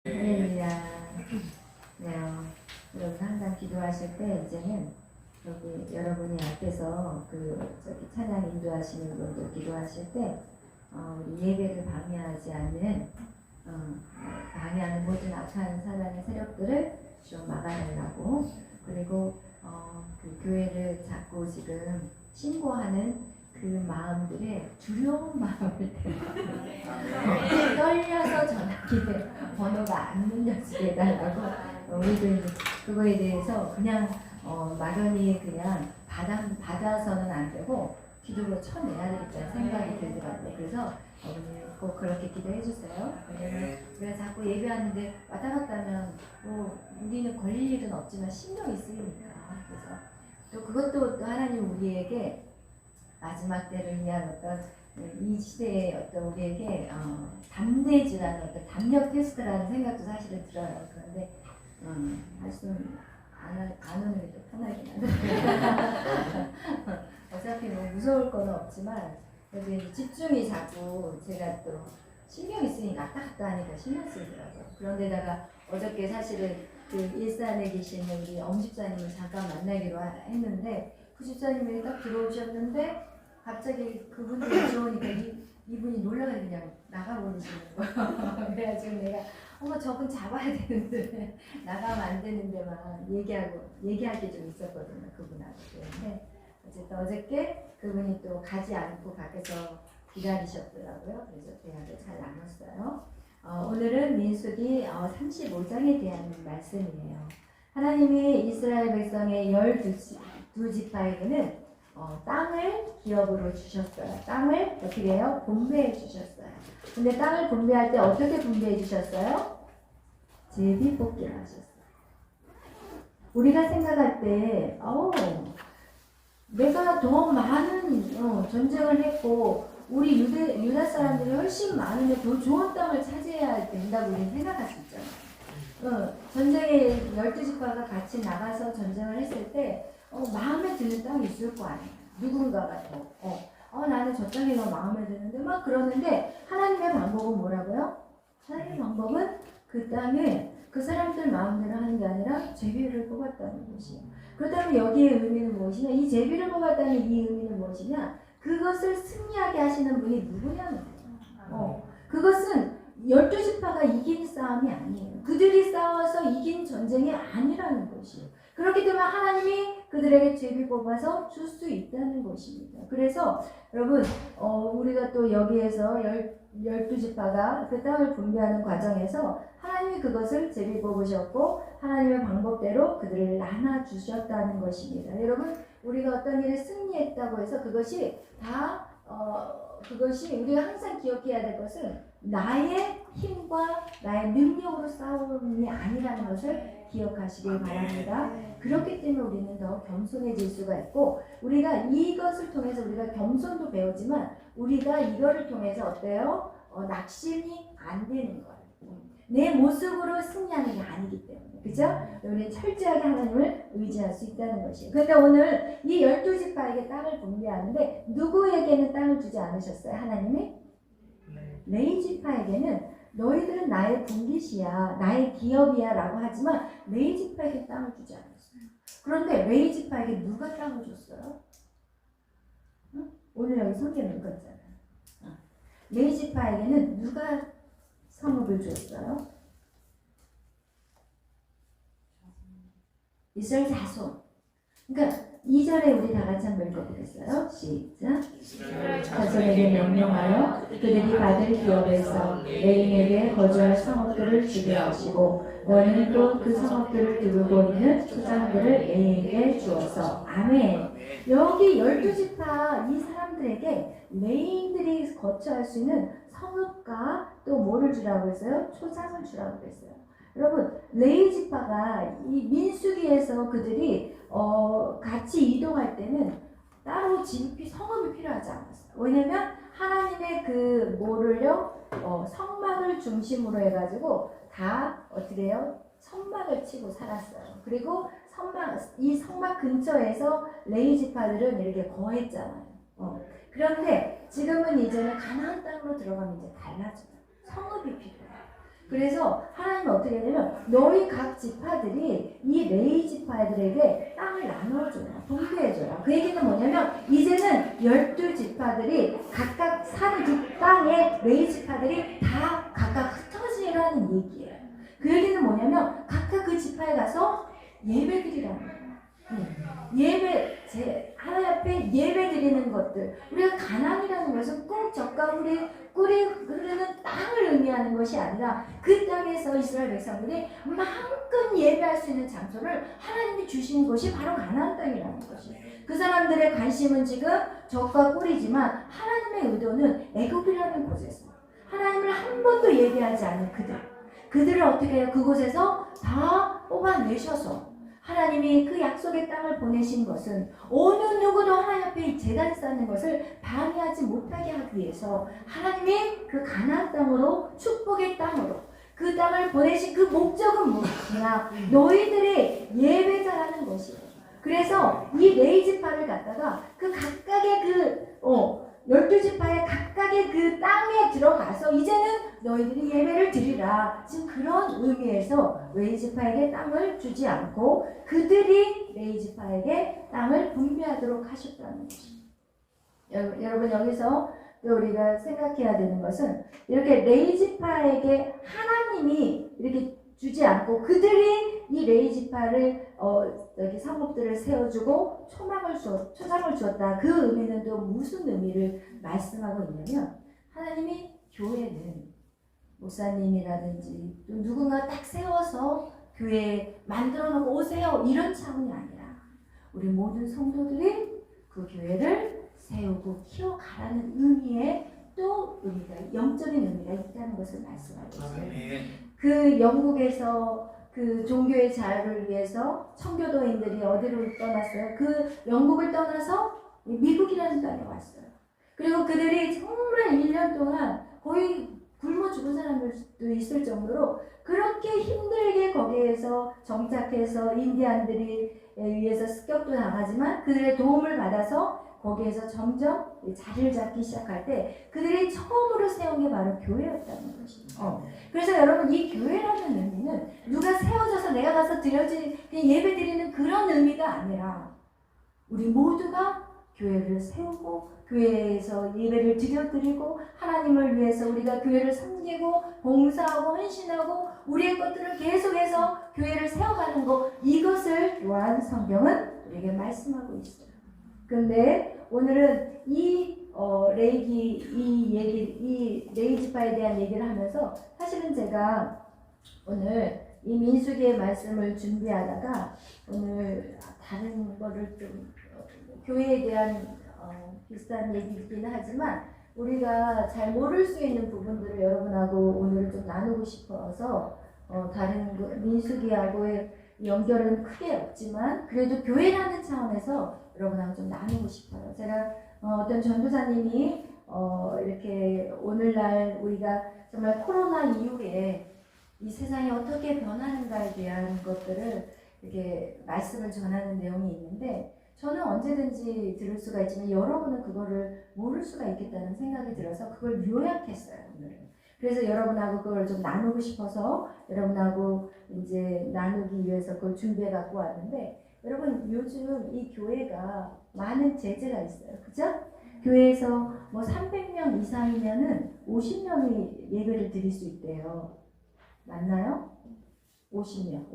할렐루야. 네, 여러분 항상 기도하실 때 이제는 여기 여러분이 앞에서 찬양 인도하시는 분들 기도하실 때 우리 예배를 방해하지 않는 방해하는 모든 악한 사단의 세력들을 좀 막아내려고, 그리고 그 교회를 자꾸 지금 신고하는 그 마음들의 두려운 마음을 떨려서 전화기에 번호가 안 눌려지게 해달라고, 우리도 이제 그거에 대해서 그냥 막연히 그냥 받아서는 안 되고 기도로 쳐내야 되겠다는 생각이 들더라고요. 그래서 어머니 꼭 그렇게 기도해 주세요. 왜냐면 우리가 자꾸 예배하는데 왔다 갔다 하면 뭐 우리는 걸릴 일은 없지만 신경이 쓰이니까. 그래서 또 그것도 또 하나님 우리에게 마지막 때를 위한 어떤 이 시대의 어떤 우리에게 담대지라는 어떤 담력 테스트라는 생각도 사실은 들어요. 그런데 말씀 안 오는 게 또 편하긴 한데 어차피 뭐 무서울 건 없지만 그래도 이제 집중이 자꾸 제가 또 신경이 쓰니까 왔다 갔다 하니까 신경 쓰이더라고요. 그런데다가 어저께 사실은 그 일산에 계시는 우리 엄집사님을 잠깐 만나기로 했는데 그 집사님이 딱 들어오셨는데 갑자기 그분들이 들어오니까 이분이 놀라서 그냥 나가버리시는 거예요. 그래가지고 내가 저분 잡아야 되는데 나가면 안 되는데 막 얘기할 게 좀 있었거든요. 그분하고. 근데 어쨌든 어저께 그분이 또 가지 않고 밖에서 기다리셨더라고요. 그래서 대화를 잘 나눴어요. 오늘은 민수기 35장에 대한 말씀이에요. 하나님이 이스라엘 백성의 12지파에게는 땅을 기업으로 주셨어요. 땅을 어떻게 해요? 분배해 주셨어요. 근데 땅을 분배할 때 어떻게 분배해 주셨어요? 제비뽑기를 하셨어요. 우리가 생각할 때 내가 더 많은 전쟁을 했고 우리 유다 사람들이 훨씬 많은데 더 좋은 땅을 차지해야 된다고 우리는 생각할 수 있잖아요. 전쟁에 12지파가 같이 나가서 전쟁을 했을 때 마음에 드는 땅이 있을 거 아니에요. 누군가가 나는 저 땅이 더 마음에 드는데 막 그러는데 하나님의 방법은 뭐라고요? 하나님의 방법은 그 땅을 그 사람들 마음대로 하는 게 아니라 제비를 뽑았다는 것이에요. 그렇다면 여기에 의미는 무엇이냐? 이 제비를 뽑았다는 이 의미는 무엇이냐? 그것을 승리하게 하시는 분이 누구냐는 거예요. 그것은 12지파가 이긴 싸움이 아니에요. 그들이 싸워서 이긴 전쟁이 아니라는 것이에요. 그렇기 때문에 하나님이 그들에게 제비 뽑아서 줄 수 있다는 것입니다. 그래서 여러분 우리가 또 여기에서 12지파가 그 땅을 분배하는 과정에서 하나님이 그것을 제비 뽑으셨고 하나님의 방법대로 그들을 나눠주셨다는 것입니다. 여러분 우리가 어떤 일에 승리했다고 해서 그것이 다 그것이 우리가 항상 기억해야 될 것은 나의 힘과 나의 능력으로 싸움이 아니라는 것을 기억하시길 바랍니다. 그렇기 때문에 우리는 더 겸손해질 수가 있고 우리가 이것을 통해서 우리가 겸손도 배우지만 우리가 이거를 통해서 어때요? 낙심이 안 되는 거예요. 내 모습으로 승리하는 게 아니기 때문에. 그죠? 우리는 철저하게 하나님을 의지할 수 있다는 것이에요. 그런데 오늘 이 12지파에게 땅을 분배하는데 누구에게는 땅을 주지 않으셨어요? 하나님이? 레위지파에게는 너희들은 나의 분깃이야, 나의 기업이야 라고 하지만 레위지파에게 땅을 주지 않았어요. 그런데 레위지파에게 누가 땅을 줬어요? 오늘 여기 성경에 읽었잖아요. 레위지파에게는 누가 성읍을 줬어요? 이스라엘 자손. 그러니까 2절에 우리 다 같이 한번 읽어보겠어요. 시작. 자손에게 명령하여 그들이 받을 기업에서 레인에게 거주할 성읍들을 주게 하시고 너는 또 그 성읍들을 두르고 있는 소장들을 레인에게 주어서. 아멘. 여기 12지파 이 사람들에게 레인들이 거처할 수 있는 성읍과 또 뭐를 주라고 했어요? 초장을 주라고 했어요. 여러분 레위지파가 이 민수기에서 그들이 같이 이동할 때는 따로 성읍이 필요하지 않았어요. 왜냐면 하나님의 그 성막을 중심으로 해가지고 다 어떻게 해요? 성막을 치고 살았어요. 그리고 이 성막 근처에서 레위지파들은 이렇게 거했잖아요. 그런데 지금은 이제는 가나안 땅으로 들어가면 이제 달라져요. 성읍이 필요해요. 그래서 하나님은 어떻게 하냐면 너희 각 지파들이 이 레위 지파들에게 땅을 나눠줘요. 분배해줘요. 그 얘기는 뭐냐면 이제는 12지파들이 각각 사는 그 땅에 레위 지파들이 다 각각 흩어지라는 얘기예요. 그 얘기는 뭐냐면 각각 그 지파에 가서 예배드리라는 거예요. 하나님 앞에 예배 드리는 것들. 우리가 가나안이라는 것은 꼭 젖과 꿀이 흐르는 땅을 의미하는 것이 아니라 그 땅에서 이스라엘 백성들이 마음껏 예배할 수 있는 장소를 하나님이 주신 곳이 바로 가나안 땅이라는 것이에요. 그 사람들의 관심은 지금 젖과 꿀이지만 하나님의 의도는 애굽이라는 곳에서 하나님을 한 번도 예배하지 않은 그들을 어떻게 해요? 그곳에서 다 뽑아내셔서 하나님이 그 약속의 땅을 보내신 것은 어느 누구도 하나님 앞에 제단 쌓는 것을 방해하지 못하게 하기 위해서 하나님이 그 가나안 땅으로 축복의 땅으로 그 땅을 보내신 그 목적은 무엇이냐? 너희들이 예배자라는 것이에요. 그래서 이 레위 지파를 갖다가 그 각각의 12지파의 각각의 그 땅에 들어가서 이제는 너희들이 예배를 드리라. 지금 그런 의미에서 레위 지파에게 땅을 주지 않고 그들이 레위 지파에게 땅을 분배하도록 하셨다는 것입니다. 여러분 여기서 우리가 생각해야 되는 것은 이렇게 레위 지파에게 하나님이 이렇게 주지 않고 그들이 이 레위 지파를 여기 성읍들을 세워주고 초상을 주었다. 그 의미는 또 무슨 의미를 말씀하고 있냐면 하나님이 교회는 목사님이라든지 또 누군가 딱 세워서 교회 만들어 놓고 오세요 이런 차원이 아니라 우리 모든 성도들이 그 교회를 세우고 키워가라는 의미의 또 영적인 의미가 있다는 것을 말씀하고 있어요. 그 영국에서 그 종교의 자유를 위해서 청교도인들이 어디로 떠났어요? 그 영국을 떠나서 미국이라는 땅에 왔어요. 그리고 그들이 정말 1년 동안 거의 굶어 죽은 사람들도 있을 정도로 그렇게 힘들게 거기에서 정착해서 인디안들이 위해서 습격도 당하지만 그들의 도움을 받아서 거기에서 점점 자리를 잡기 시작할 때 그들이 처음으로 세운 게 바로 교회였다는 것이에요. 그래서 여러분 이 교회라는 의미는 누가 세워져서 내가 가서 그냥 예배 드리는 그런 의미가 아니라 우리 모두가 교회를 세우고 교회에서 예배를 드리고 하나님을 위해서 우리가 교회를 섬기고 봉사하고 헌신하고 우리의 것들을 계속해서 교회를 세워가는 것 이것을 요한 성경은 우리에게 말씀하고 있어요. 그런데 오늘은 이 레위 지파에 대한 얘기를 하면서 사실은 제가 오늘 이 민수기의 말씀을 준비하다가 오늘 다른 거를 좀 교회에 대한 비슷한 얘기이긴 하지만 우리가 잘 모를 수 있는 부분들을 여러분하고 오늘 좀 나누고 싶어서 다른 민수기하고의 연결은 크게 없지만 그래도 교회라는 차원에서 여러분하고 좀 나누고 싶어요. 제가 어떤 전도사님이 이렇게 오늘날 우리가 정말 코로나 이후에 이 세상이 어떻게 변하는가에 대한 것들을 이렇게 말씀을 전하는 내용이 있는데 저는 언제든지 들을 수가 있지만 여러분은 그거를 모를 수가 있겠다는 생각이 들어서 그걸 요약했어요, 오늘. 그래서 여러분하고 그걸 좀 나누고 싶어서 여러분하고 이제 나누기 위해서 그걸 준비해 갖고 왔는데 여러분 요즘 이 교회가 많은 제재가 있어요. 그죠? 교회에서 뭐 300명 이상이면은 50명이 예배를 드릴 수 있대요. 맞나요? 50명.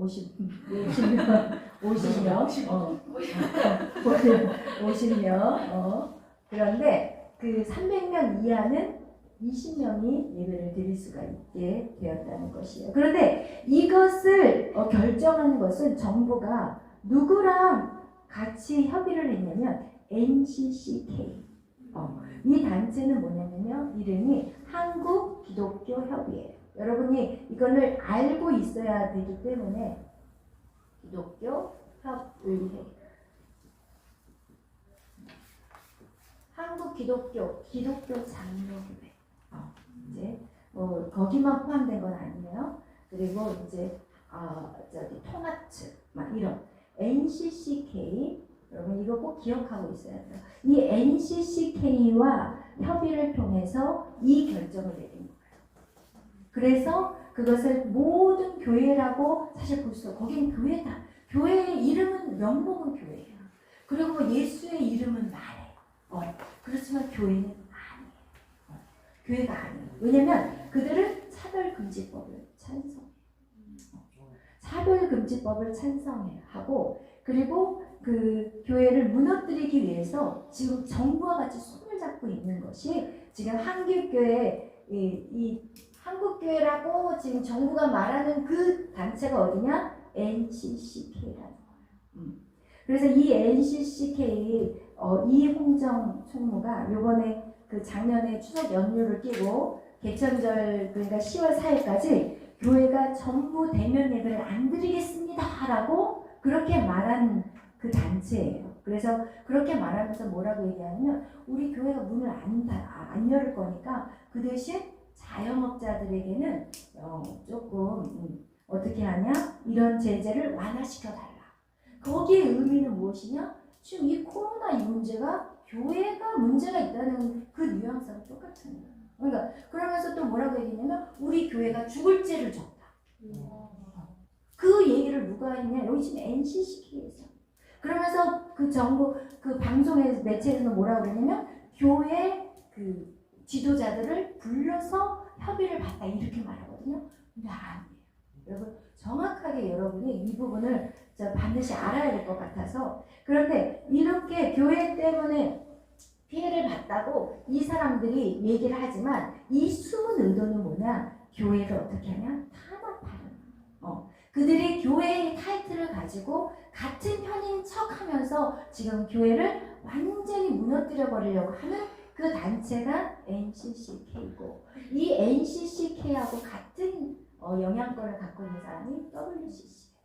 그런데 그 300명 이하는 20명이 예배를 드릴 수가 있게 되었다는 것이에요. 그런데 이것을 결정하는 것은 정부가 누구랑 같이 협의를 했냐면 NCCK. 이 단체는 뭐냐면요. 이름이 한국기독교협의회예요. 여러분이 이거를 알고 있어야 되기 때문에 기독교협의회 기독교장로교회 이제 거기만 포함된 건 아니에요. 그리고 이제 통합측 막 이런 NCCK 여러분 이거 꼭 기억하고 있어야 돼요. 이 NCCK와 협의를 통해서 이 결정을 내린 거예요. 그래서 그것을 모든 교회라고 사실 볼 수 없고 거긴 교회다. 교회의 이름은 명목은 교회예요. 그리고 예수의 이름은 말해요. 그렇지만 교회는 아니에요. 교회가 아니에요. 왜냐면 그들은 차별금지법을 찬성해요. 차별금지법을 찬성하고 그리고 그 교회를 무너뜨리기 위해서 지금 정부와 같이 손을 잡고 있는 것이 지금 한국교회 이 한국교회라고 지금 정부가 말하는 그 단체가 어디냐? NCCK라는 거예요. 그래서 이 NCCK 이홍정 총무가 요번에 그 작년에 추석 연휴를 끼고 개천절 그러니까 10월 4일까지 교회가 전부 대면 예배를 안 드리겠습니다 라고 그렇게 말한 그 단체예요. 그래서 그렇게 말하면서 뭐라고 얘기하냐면 우리 교회가 문을 안 열을 거니까 그 대신 자영업자들에게는 조금 어떻게 하냐 이런 제재를 완화시켜달라. 거기에 의미는 무엇이냐? 지금 이 코로나 이 문제가 교회가 문제가 있다는 그 뉘앙스랑 똑같은 거예요. 그러니까 그러면서 또 뭐라고 얘기했냐면 우리 교회가 죽을 죄를 졌다. 그 얘기를 누가 했냐? 여기 지금 NCCK에서. 그러면서 그 정부 그 방송의 매체에서는 뭐라고 그랬냐면 교회 그 지도자들을 불러서 협의를 받다 이렇게 말하거든요. 근데 아니에요. 여러분 정확하게 여러분이 이 부분을 반드시 알아야 될 것 같아서 그런데 이렇게 교회 때문에 피해를 봤다고 이 사람들이 얘기를 하지만 이 숨은 의도는 뭐냐? 교회를 어떻게 하냐? 탄압하는 그들이 교회의 타이틀을 가지고 같은 편인 척하면서 지금 교회를 완전히 무너뜨려 버리려고 하는 그 단체가 NCCK고 이 NCCK하고 같은 영향권을 갖고 있는 사람이 WCC.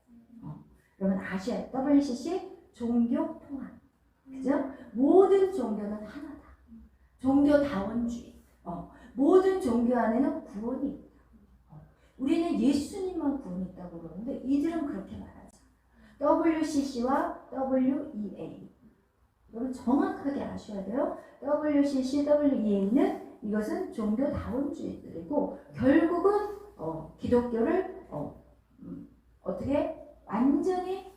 여러분 아셔야 WCC 종교통합. 그죠? 모든 종교는 하나다. 종교다원주의. 모든 종교 안에는 구원이 있다. 우리는 예수님만 구원이 있다고 그러는데 이들은 그렇게 말하죠. WCC와 WEA. 여러분 정확하게 아셔야 돼요. WCC, WEA는 이것은 종교다원주의들이고 결국은 기독교를 어떻게 완전히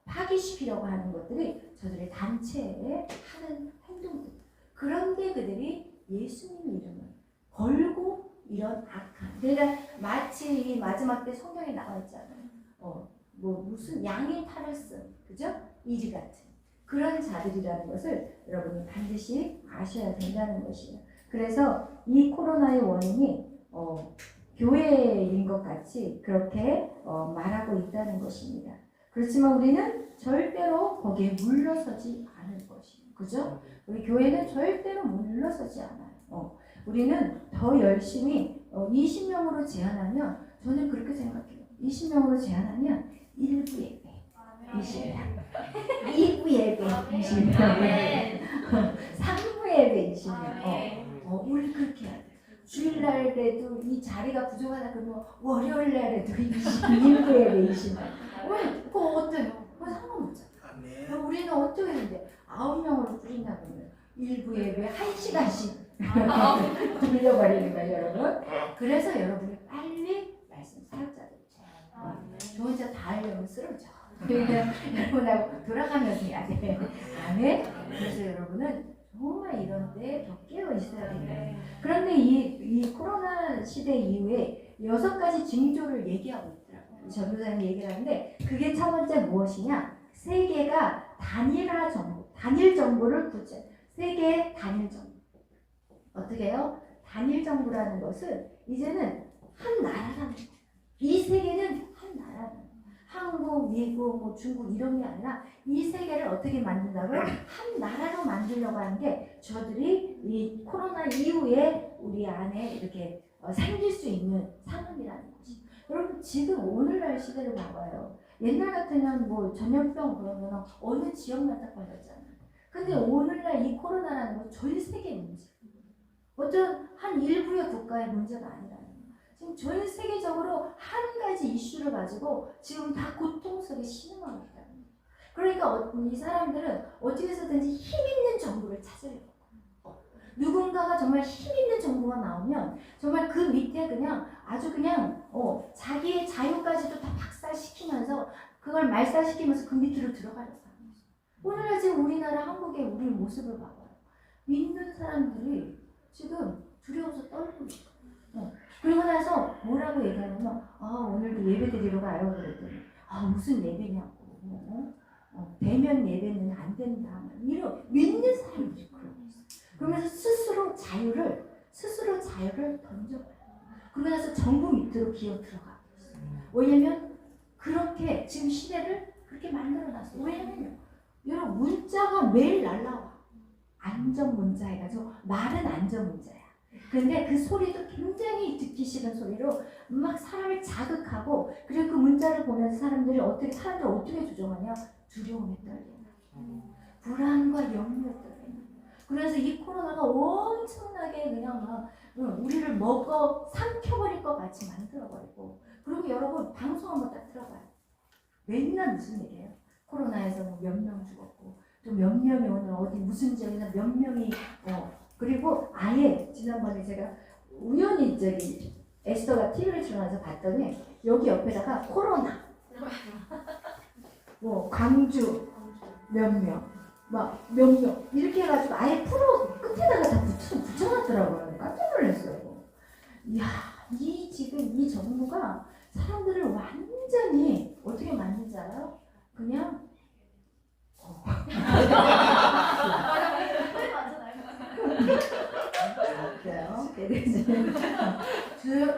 파기시키려고 하는 것들이 저들의 단체에 하는 행동들. 그런데 그들이 예수님 이름을 걸고 이런 악한. 그러니까 마치 이 마지막 때 성경에 나와 있잖아요. 뭐 무슨 양의 탈을 쓴, 그죠? 이리 같은 그런 자들이라는 것을 여러분이 반드시 아셔야 된다는 것이에요. 그래서 이 코로나의 원인이 교회인 것 같이 그렇게 말하고 있다는 것입니다. 그렇지만 우리는 절대로 거기에 물러서지 않을 것이에요. 그죠? 우리 교회는 절대로 물러서지 않아요. 우리는 더 열심히 20명으로 제한하면 저는 그렇게 생각해요. 20명으로 제한하면 1부 예배 20명, 2부 예배 20명, 3부 예배 20명. 우리 그렇게 해야 돼. 주일날에도 이 자리가 부족하다 그러면 월요일날에도 1부 예배 20명. 왜? 그거 어때요? 그거 상관없잖아. 그럼 우리는 어떻게 했는데 9명으로 줄인다 그러면 1부 예배 1시간씩 돌려버리는 거예요, 여러분. 그래서 여러분이 빨리 말씀 사역자들 저 혼자 다 하려면 쓰러져. 그러니까 여러분하고 돌아가면서 해야 돼. 아멘. 그래서 여러분은 정말 이런 데 더 깨어 있어야 된다. 그런데 이 코로나 시대 이후에 6가지 징조를 얘기하고 있더라고요. 전도사님 얘기를 하는데 그게 첫 번째 무엇이냐? 세계가 단일 정부를 세계의 단일 정부. 어떻게 해요? 단일 정부라는 것은 이제는 한 나라라는 거예요. 이 세계는 한 나라라는 거예요. 한국, 미국, 뭐 중국 이런 게 아니라 이 세계를 어떻게 만든다고요? 한 나라로 만들려고 하는 게 저들이 이 코로나 이후에 우리 안에 이렇게 생길 수 있는 상황이라는 것이. 여러분 지금 오늘날 시대를 봐봐요. 옛날 같으면 뭐 전염병 그러면 어느 지역만 딱 걸렸잖아요. 근데 오늘날 이 코로나라는 건 전 세계 문제. 어떤 한 일부의 국가의 문제가 아니라는 거예요. 지금 전 세계적으로 한 가지 이슈를 가지고 지금 다 고통 속에 신음하고 있다는 거예요. 그러니까 이 사람들은 어떻게 해서든지 힘 있는 정부를 찾으려고. 누군가가 정말 힘 있는 정부가 나오면 정말 그 밑에 그냥 아주 그냥 자기의 자유까지도 다 박살시키면서 그걸 말살시키면서 그 밑으로 들어가려고 하는 거죠. 오늘날 지금 우리나라 한국의 우리 모습을 봐봐요. 믿는 사람들이 지금 두려워서 떨고 있어요. 그리고 나서 뭐라고 얘기하냐면 오늘도 예배 드리러 가요 그랬더니 무슨 예배냐고 대면 예배는 안 된다 이런 믿는 사람들이 그러고 있어요. 그러면서 스스로 자유를 던져버려요. 그러고 나서 정부 밑으로 기어 들어가고 있어요. 왜냐면 그렇게 지금 시대를 그렇게 만들어놨어요. 왜냐면 여러분 문자가 매일 날라와. 안전 문자 해가지고 말은 안전 문자야. 근데 그 소리도 굉장히 듣기 싫은 소리로 막 사람을 자극하고 그리고 그 문자를 보면서 사람들을 어떻게 조종하냐? 두려움에 떨리는 불안과 염려에 떨리는. 그래서 이 코로나가 엄청나게 그냥 막 우리를 먹어 삼켜버릴 것 같이 만들어버리고 그리고 여러분 방송 한번 딱 들어봐요. 맨날 무슨 얘기예요? 코로나에서 뭐 몇 명 죽었고 또 몇 명이 오늘 어디 무슨 지역에서 몇 명이 그리고 아예 지난번에 제가 우연히 에스더가 TV를 틀어놔서 봤더니 여기 옆에다가 코로나 뭐 광주 몇 명 막 몇 명 이렇게 해가지고 아예 프로 끝에다가 다 붙여놨더라고요. 깜짝 놀랐어요. 이야 지금 이 정부가 사람들을 완전히 어떻게 만든지 알아요? 그냥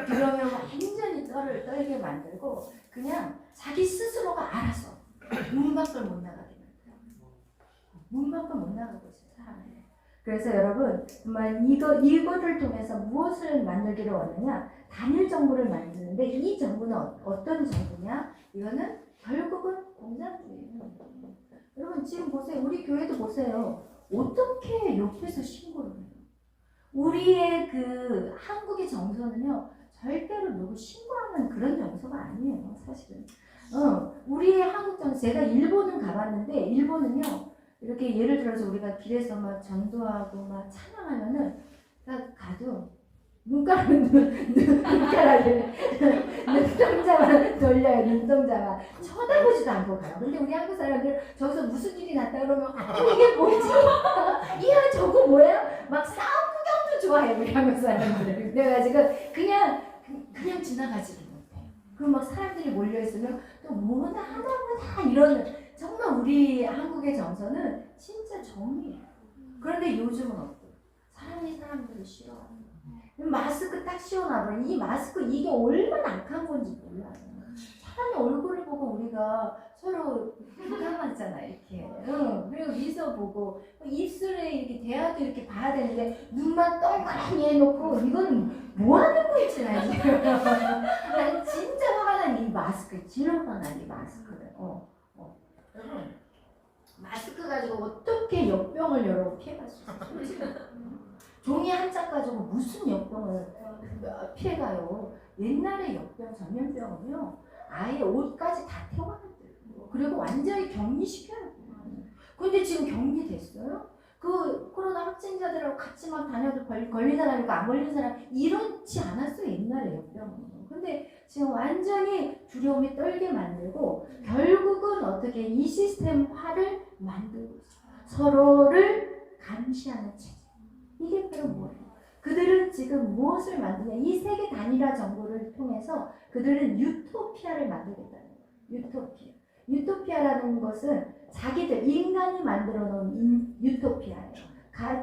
그러면 완전히 떨게 만들고 그냥 자기 스스로가 알아서 문 밖을 못 나가게 만들어요. 문 밖을 못 나가고 있어요 사람을. 그래서 여러분 정말 이거를 통해서 무엇을 만들기를 원하냐? 단일 정부를 만드는데 이 정부는 어떤 정부냐? 이거는 결국은 공산주의예요. 여러분 지금 보세요. 우리 교회도 보세요. 어떻게 옆에서 신고를 해요? 우리의 그 한국의 정서는요. 절대로 누구 신고하는 그런 정서가 아니에요. 사실은. 우리의 한국 정서. 제가 일본은 가봤는데 일본은요. 이렇게 예를 들어서 우리가 길에서 막 전도하고 막 찬양하면은 가도 눈가락을 눈동자만 돌려요. 눈동자만 쳐다보지도 않고 가요. 근데 우리 한국 사람들 저기서 무슨 일이 났다 그러면 이게 뭐지? 이야 저거 뭐야? 막 싸움 구경도 좋아해요. 우리 한국 사람들. 그래가지고 그냥 지나가지도 못해요. 그럼 막 사람들이 몰려있으면 또 뭐나 하나보다 이런 정말 우리 한국의 정서는 진짜 정이에요. 그런데 요즘은 어때요? 사람이 사람들을 싫어하는 거예요. 마스크 딱 씌워놔버려. 이 마스크 이게 얼마나 악한 건지 몰라요. 사람의 얼굴을 보고 우리가 서로 부담하잖아 이렇게. 그리고 미소 보고 입술에 이렇게 대화도 이렇게 봐야 되는데 눈만 동그라미 해놓고 이건 뭐 하는 거지 나 지금. 난 진짜 화가 난 이 마스크. 지루가 난 이 마스크를. 여러분 마스크 가지고 어떻게 역병을 여러분 피해갈 수 있어요? 종이 한 짝 가지고 무슨 역병을 피해가요? 옛날에 역병, 전염병은요 아예 옷까지 다 태워놨대요. 그리고 완전히 격리시켜야 돼요. 근데 지금 격리됐어요? 그 코로나 확진자들하고 같이 막 다녀도 걸린 사람 있고 안 걸린 사람 이렇지 않았어요 옛날에 역병은. 근데 지금 완전히 두려움이 떨게 만들고 결국은 어떻게 이 시스템화를 만들고 있어요. 서로를 감시하는 체제. 이게 바로 뭐예요? 그들은 지금 무엇을 만드냐? 이 세계 단일화 정보를 통해서 그들은 유토피아를 만들겠다는 거예요. 유토피아라는 것은 자기들, 인간이 만들어 놓은 유토피아예요.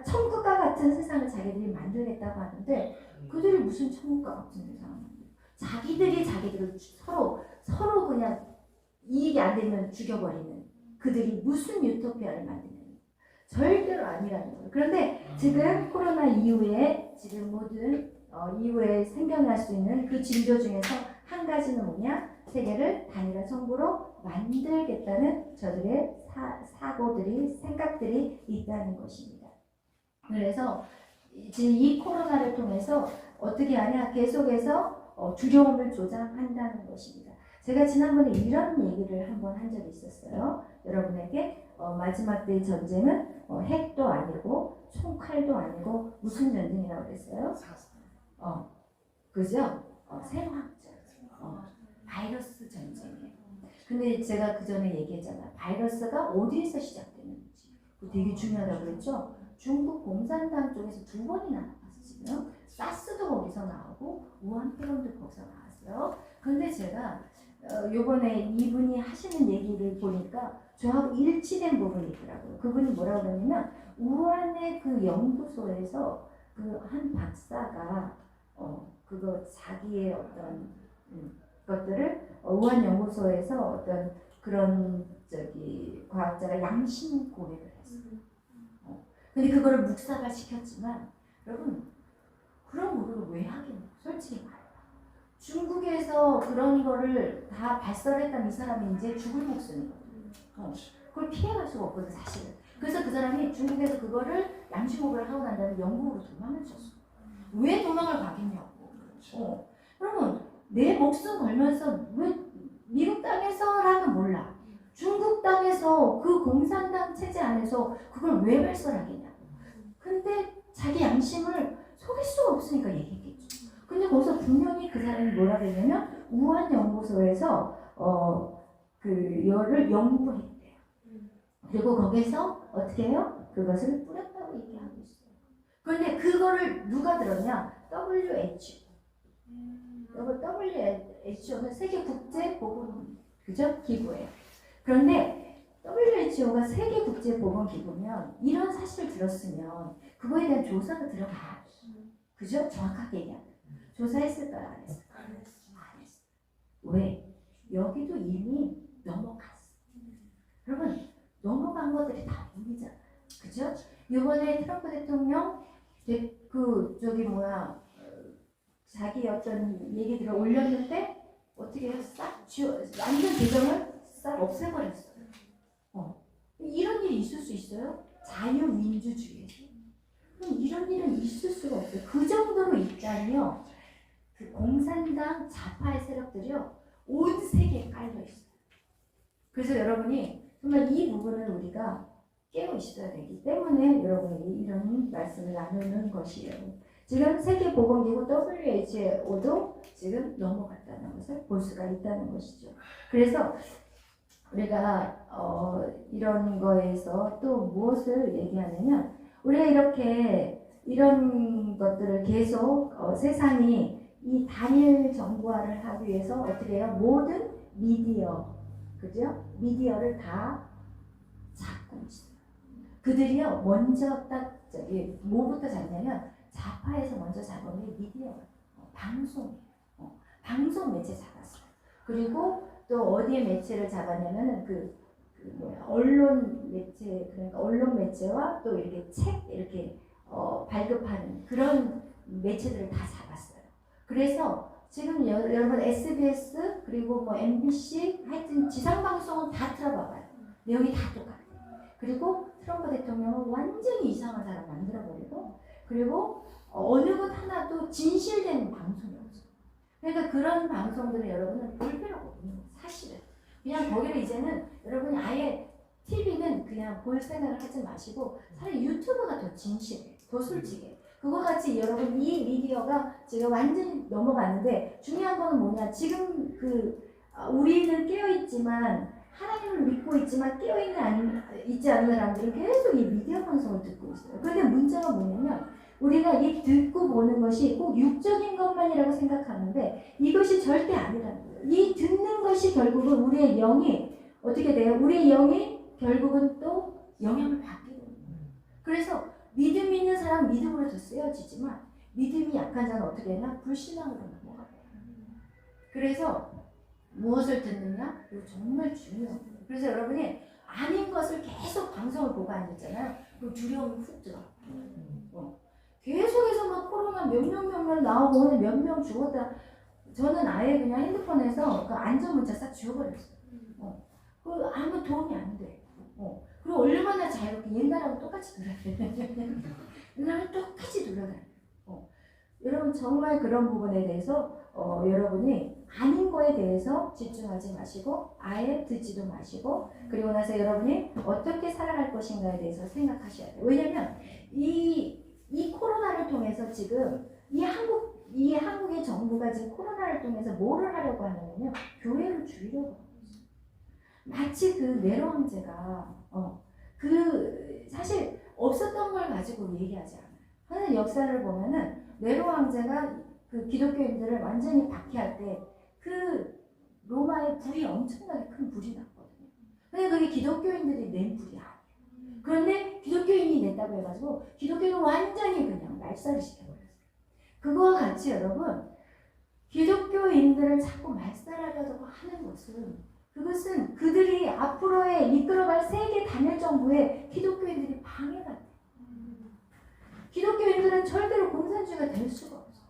천국과 같은 세상을 자기들이 만들겠다고 하는데 그들이 무슨 천국과 같은 세상을 만들어요? 자기들을 서로 그냥 이익이 안 되면 죽여버리는 그들이 무슨 유토피아를 만드냐? 절대로 아니라는 거예요. 그런데 지금 코로나 이후에 지금 모든 이후에 생겨날 수 있는 그 징조 중에서 한 가지는 뭐냐? 세계를 단일화 정부로 만들겠다는 저들의 생각들이 있다는 것입니다. 그래서 이 코로나를 통해서 어떻게 하냐? 계속해서 두려움을 조장한다는 것입니다. 제가 지난번에 이런 얘기를 한번 한 적이 있었어요. 여러분에게 마지막 때의 전쟁은 핵도 아니고 총칼도 아니고 무슨 전쟁이라고 그랬어요? 그죠? 생화학적 바이러스 전쟁이에요. 근데 제가 그 전에 얘기했잖아요. 바이러스가 어디에서 시작되는지 그거 되게 중요하다고 그랬죠. 중국 공산당 쪽에서 2번이나 나왔어요. 사스도 거기서 나오고 우한 폐렴도 거기서 나왔어요. 근데 제가 요번에 이분이 하시는 얘기를 보니까 저하고 일치된 부분이 있더라고요. 그분이 뭐라고 그러냐면 우한의 그 연구소에서 그 한 박사가 그거 자기의 어떤 것들을 우한 연구소에서 어떤 그런 과학자가 양심 고백을 했어요. 근데 그거를 묵살을 시켰지만 여러분 그런 고백을 왜 하겠냐? 솔직히 말해요. 중국에서 그런 거를 다 발설했다면 이 사람이 이제 죽을 목숨이거든요. 그걸 피해갈 수가 없거든 사실은. 그래서 그 사람이 중국에서 그거를 양심고백을 하고 난 다음에 영국으로 도망을 쳤어. 왜 도망을 가겠냐고. 여러분 내 목숨 걸면서 왜 미국 땅에서라면 몰라. 중국 땅에서 그 공산당 체제 안에서 그걸 왜 발설하겠냐고. 근데 자기 양심을 속일 수가 없으니까 얘기했겠죠. 근데 거기서 분명히 그 사람이 뭐라고 했냐면 우한 연구소에서 그 열을 연구했대요. 그리고 거기서 어떻게 해요? 그것을 뿌렸다고 얘기하고 있어요. 그런데 그거를 누가 들었냐? WHO. WHO는 세계 국제 보건 그죠? 기구예요. 그런데 WHO가 세계 국제 보건 기구면 이런 사실을 들었으면 그거에 대한 조사가 들어가야 그죠? 정확하게 얘기하면 조사했을까요? 안 했을까요? 안 했어요. 왜? 여기도 이미 넘어갔어. 여러분 넘어간 것들이 다 보이잖아요. 그죠? 이번에 트럼프 대통령 자기 어떤 얘기들을 올렸는데 어떻게 해요? 완전 계정을 싹 없애버렸어요. 이런 일이 있을 수 있어요? 자유민주주의에서. 그럼 이런 일은 있을 수가 없어요. 그 정도로 있다니요. 그 공산당 좌파의 세력들이요. 온 세계에 깔려 있어요. 그래서 여러분이 정말 이 부분을 우리가 깨어 있어야 되기 때문에 여러분이 이런 말씀을 나누는 것이에요. 지금 세계보건기구 WHO도 지금 넘어갔다는 것을 볼 수가 있다는 것이죠. 그래서 우리가 이런 거에서 또 무엇을 얘기하냐면 우리가 이렇게 이런 것들을 계속 세상이 이 단일 정보화를 하기 위해서 어떻게 해요? 모든 미디어, 그죠? 미디어를 다 잡고 있어요. 그들이요 먼저 뭐부터 잡냐면 좌파에서 먼저 잡은 게 미디어, 방송이에요. 방송 매체 잡았어요. 그리고 또 어디에 매체를 잡았냐면은 언론 매체, 그러니까 언론 매체와 또 이렇게 책 이렇게 발급하는 그런 매체들을 다 잡았어요. 그래서 지금 여러분 SBS 그리고 뭐 MBC 하여튼 지상방송은 다 틀어봐봐요. 내용이 다 똑같아요. 그리고 트럼프 대통령은 완전히 이상한 사람 만들어버리고 그리고 어느 것 하나도 진실된 방송이 없어요. 그러니까 그런 방송들을 여러분은 볼 필요가 없는 거예요. 사실은. 그냥 거기를 이제는 여러분이 아예 TV는 그냥 볼 생각을 하지 마시고 차라리 유튜브가 더 진실해. 더 솔직해. 그거 같이 여러분 이 미디어가 지금 완전히 넘어갔는데 중요한 거는 뭐냐. 지금 우리는 깨어있지만 하나님을 믿고 있지만 있지 않은 사람들은 계속 이 미디어 방송을 듣고 있어요. 그런데 문제가 뭐냐면 우리가 이 듣고 보는 것이 꼭 육적인 것만이라고 생각하는데 이것이 절대 아니라는 거예요. 이 듣는 것이 결국은 우리의 영이 어떻게 돼요? 우리의 영이 결국은 또 영향을 받게 됩니다. 그래서 믿음 있는 사람 믿음으로 더 쓰여지지만 믿음이 약한 자는 어떻게 되나? 불신앙으로 넘어가요. 그래서 무엇을 듣느냐? 이거 정말 중요해요. 그래서 여러분이 아닌 것을 계속 방송을 보고 앉았잖아요. 그럼 두려움이 훅 들어. 계속해서 막 코로나 몇 명 나오고 오늘 몇 명 죽었다. 저는 아예 그냥 핸드폰에서 그 안전 문자 싹 지워버렸어요. 그 아무 도움이 안 돼. 그리고 얼마나 자유롭게 옛날하고 똑같이 돌아다녀요. 옛날하고 똑같이 돌아다녀요. 여러분 정말 그런 부분에 대해서 여러분이 아닌 거에 대해서 집중하지 마시고 아예 듣지도 마시고 그리고 나서 여러분이 어떻게 살아갈 것인가에 대해서 생각하셔야 돼요. 왜냐면 이 코로나를 통해서 지금 이 한국 이 한국의 정부가 지금 코로나를 통해서 뭐를 하려고 하냐면요. 교회를 줄이려고 하고 있어요. 마치 그 네로 황제가 그 사실 없었던 걸 가지고 얘기하지 않아요. 하는 역사를 보면은 네로 황제가 그 기독교인들을 완전히 박해할 때 그 로마의 불이 엄청나게 큰 불이 났거든요. 근데 그게 기독교인들이 낸 불이 아니에요. 그런데 기독교인이 냈다고 해가지고 기독교는 완전히 그냥 말살을 시켜버렸어요. 그거와 같이 여러분 기독교인들을 자꾸 말살하려고 하는 것은 그것은 그들이 앞으로의 이끌어갈 세계 단일 정부에 기독교인들이 방해가 돼요. 기독교인들은 절대로 공산주의가 될 수가 없어.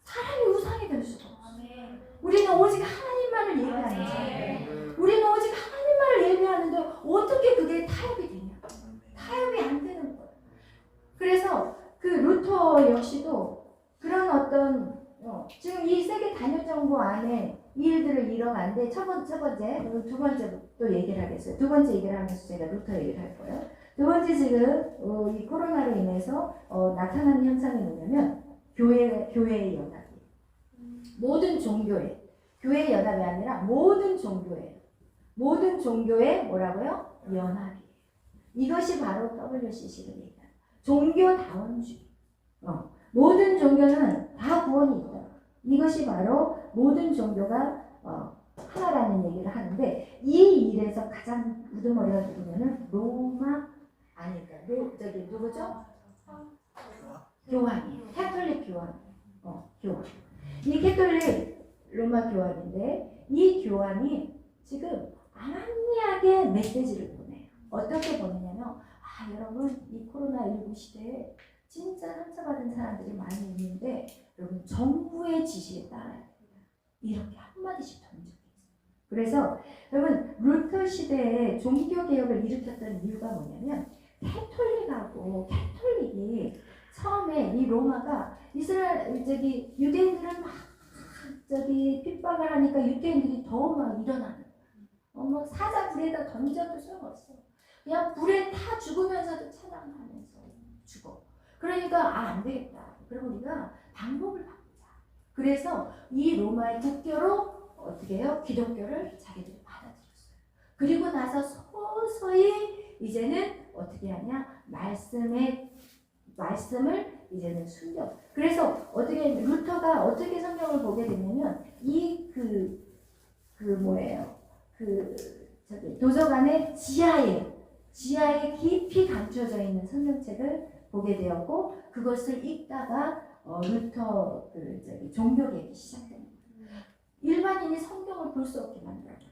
사람이 우상이 될 수가 없어. 우리는 오직 하나님만을 예배하는 자예요. 우리는 오직 하나님만을 예배하는데 어떻게 그게 타협이 되냐? 타협이 안 되는 거예요. 그래서 그 루터 역시도 그런 어떤 지금 이 세계 단일 정부 안에 이 일들을 이뤄가는데 첫 번째, 그리고 두 번째 또 얘기를 하겠어요. 두 번째 얘기를 하면서 제가 루터 얘기를 할 거예요. 두 번째 지금 이 코로나로 인해서 나타나는 현상이 뭐냐면 교회의 연합이 모든 종교의 교회의 연합이 아니라 모든 종교의 뭐라고요? 연합이에요. 이것이 바로 WCC를 얘기하는 종교다원주의. 모든 종교는 다 구원이 있다. 이것이 바로 모든 종교가 하나라는 얘기를 하는데 이 일에서 가장 우두머리가 누구냐면 로마 아니다. 저기 누구죠? 교황이에요. 캐톨릭 교황. 교황. 이 캐톨릭 로마 교황인데 이 교황이 지금 암암리하게 메시지를 보내요. 어떻게 보내냐면 여러분 이 코로나19 시대에 진짜 상처받은 사람들이 많이 있는데 여러분 정부의 지시에 따라야 됩니다. 이렇게 한마디씩 던져요. 그래서 여러분 루터 시대에 종교개혁을 일으켰던 이유가 뭐냐면 캐톨릭이 처음에 이 로마가 유대인들을 막 핍박을 하니까 유대인들이 더 막 일어나는 거예요. 사자 불에다 던져도 소용없어. 그냥 불에 타 죽으면서도 찬양하면서 죽어. 그러니까 안 되겠다. 그럼 우리가 방법을 바꾸자. 그래서 이 로마의 국교로 어떻게 해요? 기독교를 자기들이 받아들였어요. 그리고 나서 서서히 이제는 어떻게 하냐? 말씀을 이제는 숨겨. 그래서 루터가 어떻게 성경을 보게 되냐면 도서관의 지하에 깊이 감춰져 있는 성경책을 보게 되었고 그것을 읽다가 루터 종교개혁이 시작됩니다. 일반인이 성경을 볼 수 없게 만들어버렸어요.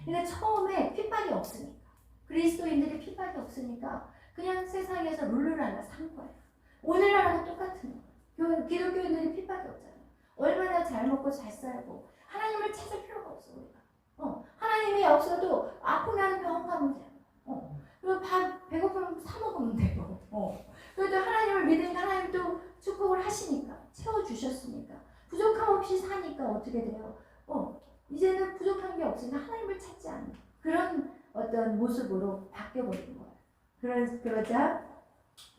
그러니까 처음에 핍박이 없으니까 그리스도인들이 핍박이 없으니까 그냥 세상에서 룰루를 하나 산 거예요. 오늘날하고 똑같은 거예요. 기독교인들이 핍박이 없잖아요. 얼마나 잘 먹고 잘 살고 하나님을 찾을 필요가 없어 우리가. 하나님이 없어도 아프면 병원 가면 돼요. 그리고 배고프면 사 먹으면 되고. 그래도 하나님을 믿으니까 하나님도 축복을 하시니까 채워주셨으니까 부족함 없이 사니까 어떻게 돼요? 이제는 부족한 게 없으니까 하나님을 찾지 않는 그런 어떤 모습으로 바뀌어버린 거예요. 그러자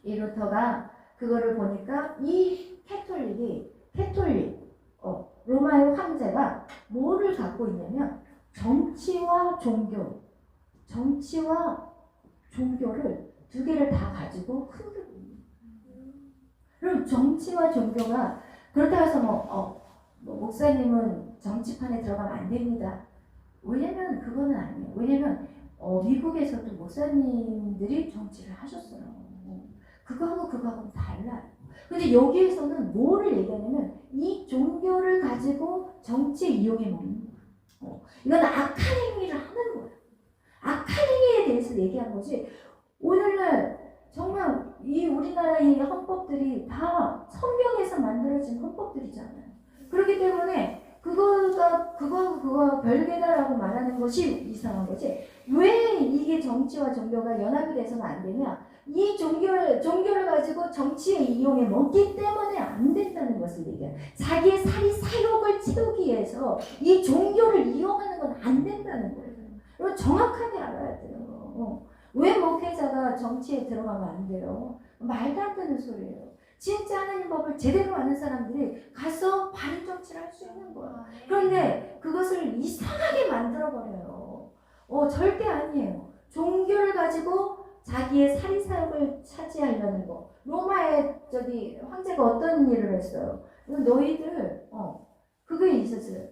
이 루터가 그거를 보니까 이 로마의 황제가 뭐를 갖고 있냐면 정치와 종교를 두 개를 다 가지고 흔들고 있는 거예요. 그럼 정치와 종교가 그렇다고 해서 목사님은 정치판에 들어가면 안 됩니다. 왜냐면 그거는 아니에요. 왜냐면 미국에서도 목사님들이 정치를 하셨어요. 그거하고는 달라요. 근데 여기에서는 뭐를 얘기하냐면 이 종교를 가지고 정치에 이용해 먹는 거예요. 이건 악한 행위를 하는 거예요. 악한 행위에 대해서 얘기한 거지. 오늘날 정말 이 우리나라의 헌법들이 다 성경에서 만들어진 헌법들이잖아요. 그렇기 때문에 그거 별개다라고 말하는 것이 이상한 거지. 왜 이게 정치와 종교가 연합이 돼서는 안 되냐? 이 종교를 가지고 정치에 이용해 먹기 때문에 안 된다는 것을 얘기해요. 자기의 사욕을 채우기 위해서 이 종교를 이용하는 건 안 된다는 거예요. 이거 정확하게 알아야 돼요. 왜 목회자가 정치에 들어가면 안 돼요? 말도 안 되는 소리예요. 진짜 하나님 법을 제대로 아는 사람들이 가서 바른 정치를 할 수 있는 거야. 그런데 그것을 이상하게 만들어버려요. 절대 아니에요. 종교를 가지고 자기의 사리사욕을 차지하려는 거. 로마의 황제가 어떤 일을 했어요? 너희들 그게 있었어요.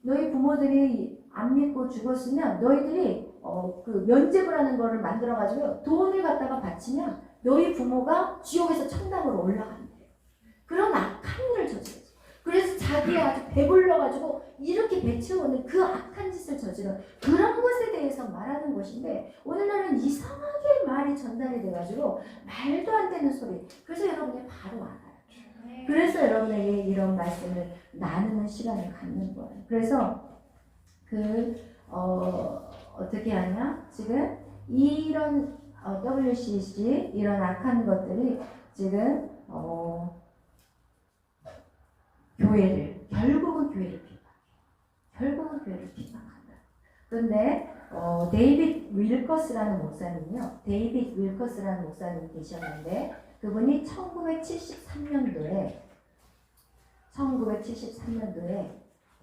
너희 부모들이 안 믿고 죽었으면 너희들이 그 면죄부라는 거를 만들어가지고 돈을 갖다가 바치면 너희 부모가 지옥에서 천당으로 올라간대요. 그런 악한 일을 저질렀어요. 그래서 자기 아주 배불러가지고 이렇게 배채우는 그 악한 짓을 저지른 그런 것에 대해서 말하는 것인데 오늘날은 이상하게 말이 전달이 돼가지고 말도 안 되는 소리. 그래서 여러분이 바로 알아요. 그래서 여러분에게 이런 말씀을 나누는 시간을 갖는 거예요. 그래서 어떻게 하냐? 지금 이런 WCC 이런 악한 것들이 지금 결국은 교회를 비판한다. 그런데 데이빗 윌커스라는 목사님이 계셨는데 그분이 1973년도에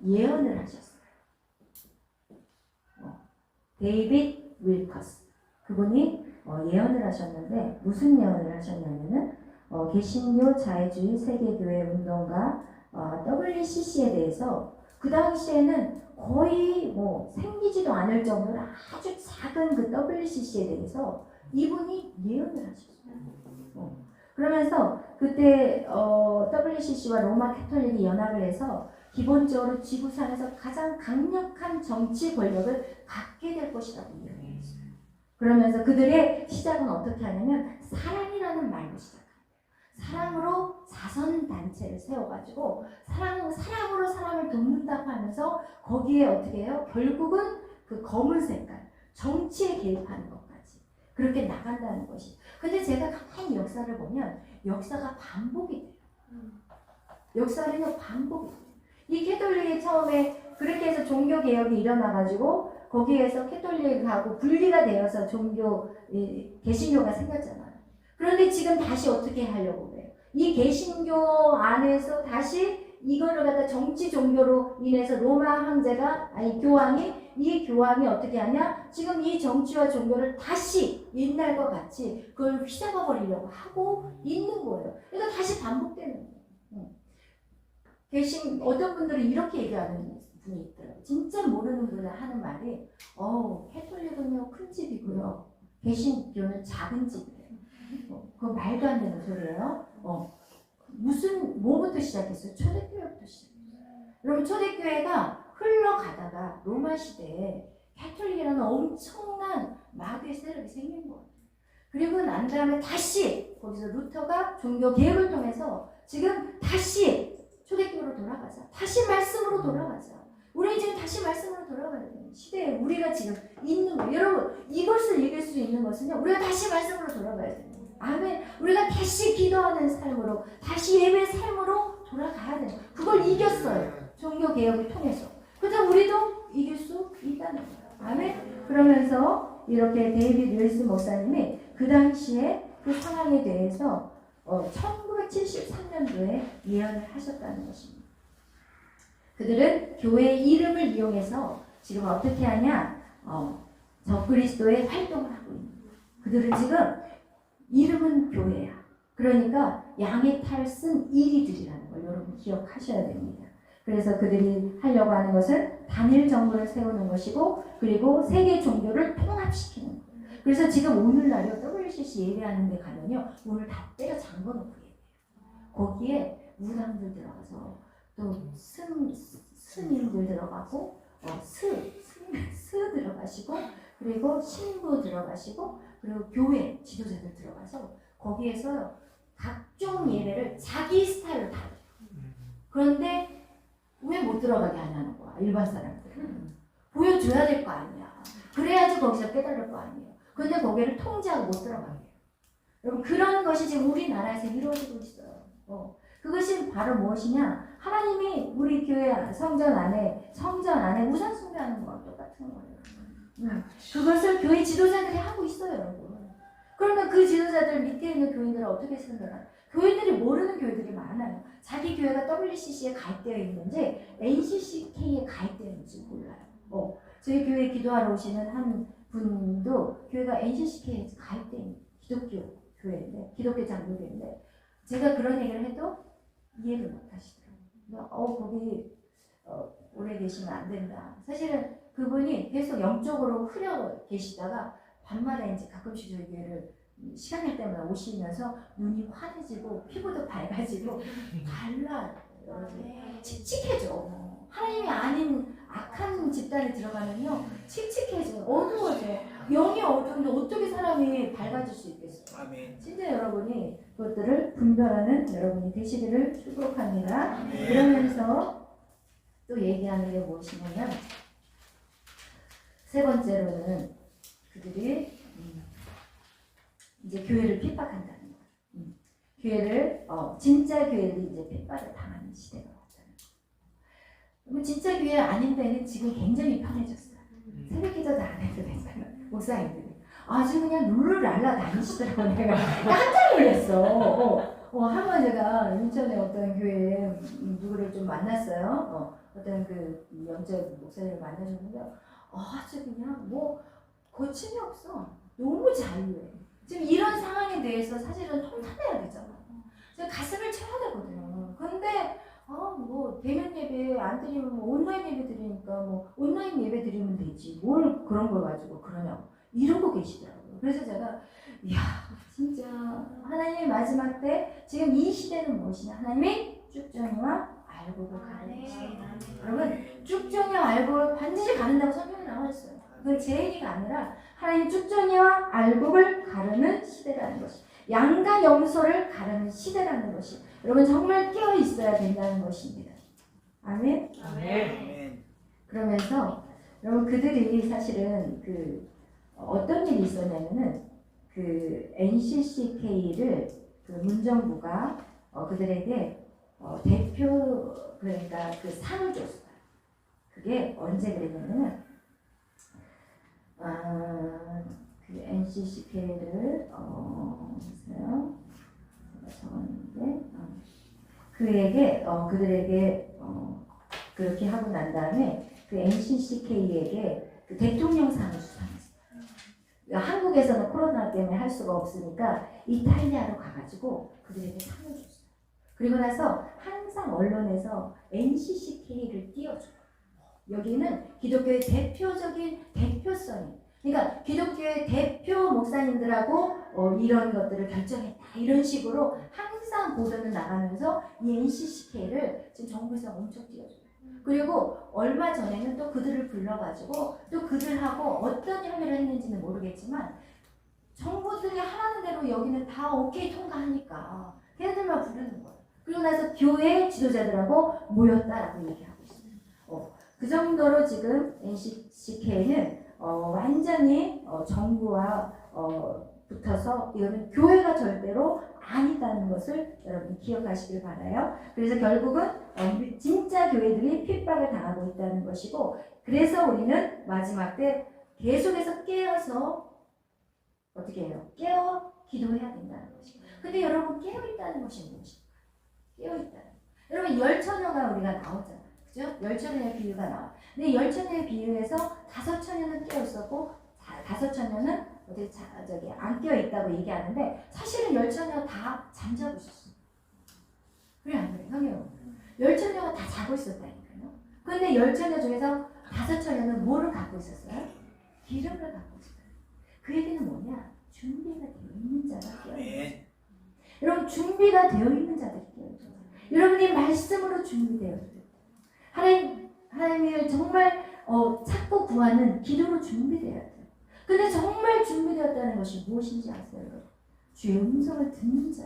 예언을 하셨어요. 데이빗 윌커스 그분이 예언을 하셨는데 무슨 예언을 하셨냐면은 개신교 자유주의 세계교회 운동가 WCC에 대해서 그 당시에는 거의 생기지도 않을 정도로 아주 작은 그 WCC에 대해서 이분이 예언을 하셨어요. 그러면서 그때 WCC와 로마 캐톨릭이 연합을 해서 기본적으로 지구상에서 가장 강력한 정치 권력을 갖게 될 것이라고 예언했어요. 그러면서 그들의 시작은 어떻게 하냐면 사랑이라는 말로 시작합니다. 사랑으로 자선단체를 세워가지고 사랑으로 사람을 돕는다고 하면서 거기에 어떻게 해요? 결국은 그 검은 색깔 정치에 개입하는 것까지 그렇게 나간다는 것이. 근데 제가 가만히 역사를 보면 역사가 반복이 돼요. 역사는 반복이 돼요. 이 캐톨릭이 처음에 그렇게 해서 종교개혁이 일어나가지고 거기에서 캐톨릭하고 분리가 되어서 개신교가 생겼잖아요. 그런데 지금 다시 어떻게 하려고 그래요? 이 개신교 안에서 다시 이거를 갖다 정치 종교로 인해서 교황이 어떻게 하냐? 지금 이 정치와 종교를 다시 옛날과 같이 그걸 휘잡아 버리려고 하고 있는 거예요. 그러니까 다시 반복되는 거예요. 어떤 분들은 이렇게 얘기하는 분이 있더라고요. 진짜 모르는 분이 하는 말이 캐톨릭은요 큰 집이고요 개신교는 작은 집이에요. 그거 말도 안 되는 소리예요. 뭐부터 시작했어요? 초대교회부터 시작했어요. 여러분 초대교회가 흘러가다가 로마 시대에 캐톨릭이라는 엄청난 마귀의 세력이 생긴 거예요. 그리고 난 다음에 다시 거기서 루터가 종교 개혁을 통해서 지금 다시 초대교회로 돌아가자. 다시 말씀으로 돌아가자. 우리 지금 다시 말씀으로 돌아가야 돼요. 시대에 우리가 지금 있는 거예요. 여러분 이것을 이길 수 있는 것은요. 우리가 다시 말씀으로 돌아가야 돼요. 아멘. 우리가 다시 기도하는 삶으로 다시 예배 삶으로 돌아가야 돼요. 그걸 이겼어요. 종교 개혁을 통해서. 그래서 우리도 이길 수 있다는 거예요. 아멘. 그러면서 이렇게 데이빗 윌슨 목사님이 그 당시에 그 상황에 대해서 1973년도에 예언을 하셨다는 것입니다. 그들은 교회의 이름을 이용해서 지금 어떻게 하냐? 적그리스도의 활동을 하고 있는 거예요. 그들은 지금 이름은 교회야. 그러니까 양의 탈 쓴 이리들이라는 걸 여러분 기억하셔야 됩니다. 그래서 그들이 하려고 하는 것은 단일 정부를 세우는 것이고 그리고 세계 종교를 통합시키는 거예요. 그래서 지금 오늘날요 WCC 예배하는 데 가면요 문을 다 때려 잠궈놓고 예배해요. 거기에 무당들 들어가서 또 스님들 들어가고 스 들어가시고 그리고 신부 들어가시고 그리고 교회 지도자들 들어가서 거기에서 각종 예배를 자기 스타일로 다 해요. 그런데 왜 못 들어가게 하냐는 거야 일반 사람들은. 보여줘야 될 거 아니야. 그래야지 거기서 깨달을 거 아니에요. 근데 거기를 통제하고 못 들어가게 해요. 여러분 그런 것이 지금 우리나라에서 이루어지고 있어요. 그것이 바로 무엇이냐? 하나님이 우리 교회 성전 안에 우상 숭배하는 거랑 똑같은 거예요. 그것을 교회 지도자들이 하고 있어요, 여러분. 그러면 그 지도자들 밑에 있는 교인들은 어떻게 생각하나? 교인들이 모르는 교회들이 많아요. 자기 교회가 WCC에 가입되어 있는지 NCCK에 가입되어 있는지 몰라요. 저희 교회 기도하러 오시는 한 분도 교회가 NCCK에 가입되어 있는 기독교 교회인데, 기독교 장로교인데, 제가 그런 얘기를 해도 이해를 못 하시더라고요. 거기 오래 계시면 안 된다. 사실은 그분이 계속 영적으로 흐려 계시다가 밤마다 이제 가끔씩 저희 교회를 시간 날 때마다 오시면서 눈이 환해지고 피부도 밝아지고 달라요. 칙칙해져. 하나님이 아닌 악한 집단에 들어가면요 칙칙해져. 어두워져. 영이 어두운데 어떻게 사람이 밝아질 수 있겠어요. 아멘. 진짜 여러분이 그것들을 분별하는 여러분이 되시기를 축복합니다. 그러면서 또 얘기하는 게 무엇이냐면, 세 번째로는 그들이 이제 교회를 핍박한다는 거예요. 교회를 진짜 교회들이 이제 핍박을 당하는 시대가 왔잖아요. 그러면 진짜 교회 아닌 데는 지금 굉장히 편해졌어요. 새벽 기도도 안 해도 되잖아요. 목사님들이 아주 그냥 룰루랄라 다니시더라고요. 내가 깜짝 놀랐어. 한번 제가 인천에 어떤 교회에 누구를 좀 만났어요. 어떤 그 영적 목사님을 만나줬는데 아주 그냥 뭐 거침이 없어. 너무 자유해. 지금 이런 상황에 대해서 사실은 통탄해야 되잖아. 제가 가슴을 채워야 되거든요. 근데 뭐 대면 예배 안 드리면 뭐 온라인 예배 드리니까 뭐 온라인 예배 드리면 되지. 뭘 그런 걸 가지고 그러냐고 이러고 계시더라고요. 그래서 제가 이야 진짜 하나님의 마지막 때 지금 이 시대는 무엇이냐? 하나님의 쭉정이와 알곡을 가르는 시대. 여러분 쭉정이와 알곡을 반드시 가른다고 성경에 나와 있어요. 그건 제 얘기가 아니라 하나님 쭉정이와 알곡을 가르는 시대라는 것이, 양과 염소를 가르는 시대라는 것이 여러분 정말 깨어 있어야 된다는 것입니다. 아멘. 아멘. 그러면서 여러분 그들이 사실은 어떤 일이 있었냐면은 NCCK를 문정부가 그들에게 대표 그러니까 상을 줬어요. 그게 언제 그랬냐면은 NCCK를 보세요. 제가 적었는데 그들에게 그렇게 하고 난 다음에 NCCK에게 대통령상을 수상했어요. 한국에서는 코로나 때문에 할 수가 없으니까 이탈리아로 가가지고 그들에게 상을 줬어요. 그리고 나서 항상 언론에서 NCCK를 띄워줘요. 여기는 기독교의 대표적인 대표성이, 그러니까 기독교의 대표 목사님들하고 이런 것들을 결정했다 이런 식으로 항상 보도는 나가면서 이 NCCK를 지금 정부에서 엄청 띄워줘요. 그리고 얼마 전에는 또 그들을 불러가지고 또 그들하고 어떤 협의를 했는지는 모르겠지만 정부들이 하라는 대로 여기는 다 오케이 통과하니까 걔네들만 부르는 거예요. 그리고 나서 교회 지도자들하고 모였다라고 얘기하고 있어요. 그 정도로 지금 NCCK는 완전히 정부와 붙어서 이거는 교회가 절대로 아니다는 것을 여러분 기억하시길 바라요. 그래서 결국은 진짜 교회들이 핍박을 당하고 있다는 것이고, 그래서 우리는 마지막 때 계속해서 깨어서 어떻게 해요? 깨어 기도해야 된다는 것이고. 근데 여러분 깨어있다는 것이 무엇입니까? 깨어있다는. 여러분 열처녀가 우리가 나오잖아요. 그죠? 열처녀의 비유가 나와. 근데 열처녀의 비유에서 5처녀는 깨어있었고 5처녀는 안 깨어있다고 얘기하는데 사실은 열처녀가 다 잠자고 있었어요. 그래 안 그래? 형님 열처녀가 다 자고 있었다니까요. 그런데 열처녀 중에서 5처녀는 뭐를 갖고 있었어요? 기름을 갖고 있었어요. 그 얘기는 뭐냐? 준비가 되어 있는 자가 깨어있는. 여러분 준비가 되어 있는 자들이 깨어있는. 여러분이 말씀으로 준비되어 있어요. 하나님을 정말 찾고 구하는 기도로 준비되어야 돼요. 근데 정말 준비되었다는 것이 무엇인지 아세요, 여러분? 주의 음성을 듣는 자.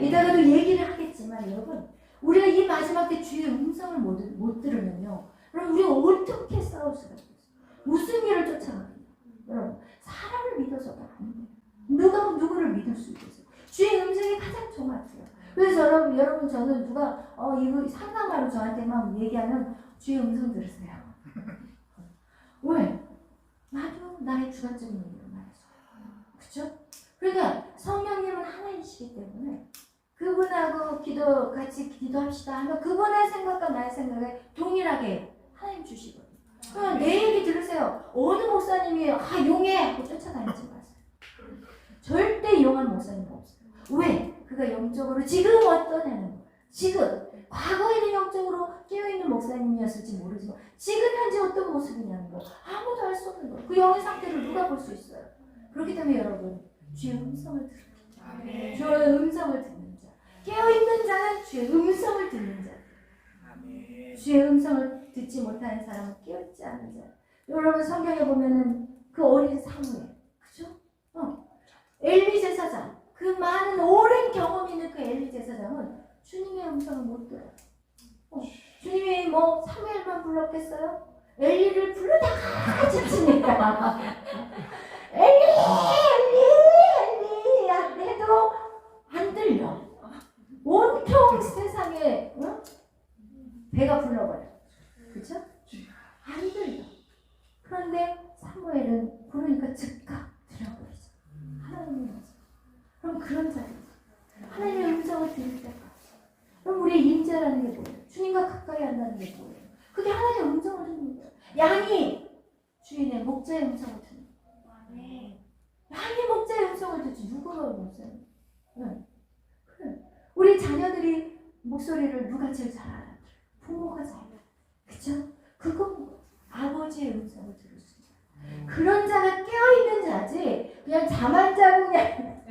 이따가도 얘기를 하겠지만 여러분, 우리가 이 마지막 때 주의 음성을 못 들으면요, 그럼 우리가 어떻게 싸울 수가 있어요? 무슨 일을 쫓아가겠냐? 여러분, 사람을 믿어서도 안 돼요. 누가 누구를 믿을 수 있겠어요? 주의 음성이 가장 정확해요. 그래서 여러분 저는 누가 이거 상담하러 저한테만 얘기하면 주의 음성 들으세요. 왜? 나도 나의 주관적인 얘기를 말해서. 그쵸? 그러니까 분이시기 때문에 그분하고 같이 기도합시다 하면 그분의 생각과 나의 생각에 동일하게 하나님 주시거든요. 그럼 내 얘기 들으세요. 어느 목사님이 용해 하고 쫓아다니지 마세요. 절대 용한 목사님 없어요. 왜? 그가 영적으로 지금 어떠냐는 거예요. 지금 과거에는 영적으로 깨어있는 목사님이었을지 모르지만 지금 현재 어떤 모습이냐는 거 아무도 알 수 없는 거예요. 그 영의 상태를 누가 볼 수 있어요. 그렇기 때문에 여러분 주의 음성을 들으라. 주의 음성을 듣는 자, 깨어있는 자는 주의 음성을 듣는 자. 주의 음성을 듣지 못하는 사람은 깨어있지 않은 자. 여러분 성경에 보면은 그 어린 사무엘, 그죠? 엘리 제사장, 그 많은 오랜 경험 있는 그 엘리 제사장은 주님의 음성을 못 들어요. 주님이 뭐 사무엘만 불렀겠어요? 엘리를 부르다가 지치니까 엘리 해도 안 들려. 온통 세상에 배가 불러버려. 그쵸? 안 들려. 그런데 사무엘은 부르니까 즉각 들려버리죠. 하나님의 음성. 그럼 그런 자리죠. 하나님의 음성을 들을 때까지. 그럼 우리의 임재라는 게 뭐예요? 주님과 가까이 한다는 게 뭐예요? 그게 하나님의 음성을 듣는 거예요. 양이 주인의 목자의 음성을 듣는 거예요. 양이 목자의 음성을 듣지 누구가 목자예요? 그래. 우리 자녀들이 목소리를 누가 제일 잘 알아요? 부모가 잘 알아요. 그쵸? 그거 아버지의 음성을 들을 수 있어요. 그런 자가 깨어있는 자지 그냥 잠안 자고 그냥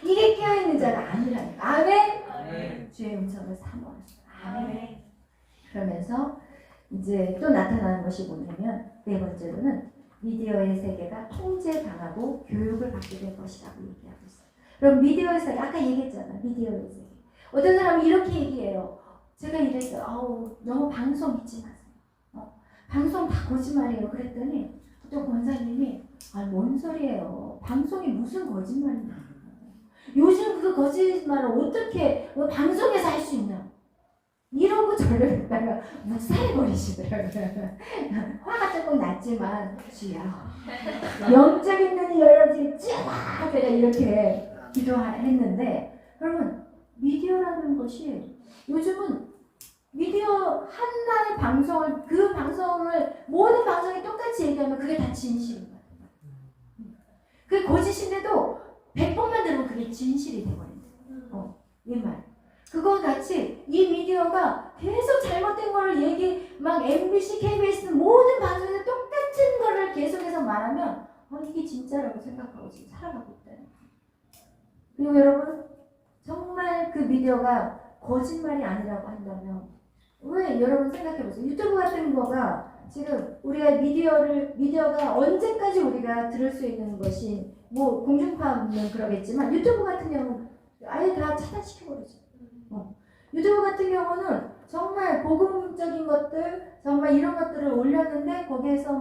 이게 깨어있는 자가 아니라니까. 아멘? 주의 음성을 사모하세요. 아멘. 그러면서 이제 또 나타나는 것이 뭐냐면 네 번째로는 미디어의 세계가 통제당하고 교육을 받게 될 것이라고 얘기하고 있어요. 그럼 미디어의 세계, 아까 얘기했잖아. 미디어의 세계. 어떤 사람은 이렇게 얘기해요. 제가 이랬어요. 너무 방송 믿지 마세요. 방송 다 거짓말이에요. 그랬더니 또 권사님이 뭔 소리예요. 방송이 무슨 거짓말이냐. 요즘 그 거짓말을 어떻게 방송에서 할 수 있냐. 이러고 저를 갖다가 묵살해버리시더라고요. 화가 조금 났지만 주야 영적인 눈이 열려지지 쫙 제가 이렇게 기도했는데 여러분 미디어라는 것이 요즘은 미디어 하나의 방송을 그 방송을 모든 방송이 똑같이 얘기하면 그게 다 진실인 거예요. 그게 거짓인데도 100번만 들으면 그게 진실이 돼버린다. 이 말. 그거 같이 이 미디어가 계속 잘못된 거를 막 MBC, KBS 모든 방송에서 똑같은 거를 계속해서 말하면 이게 진짜라고 생각하고 지금 살아가고 있다는 거예요. 그리고 여러분 정말 그 미디어가 거짓말이 아니라고 한다면 왜 여러분 생각해보세요. 유튜브 같은 거가 지금 우리가 미디어가 언제까지 우리가 들을 수 있는 것이 뭐 공중파는 그러겠지만 유튜브 같은 경우는 아예 다 차단시켜버리죠. 유튜브 같은 경우는 정말 복음적인 것들 정말 이런 것들을 올렸는데 거기에서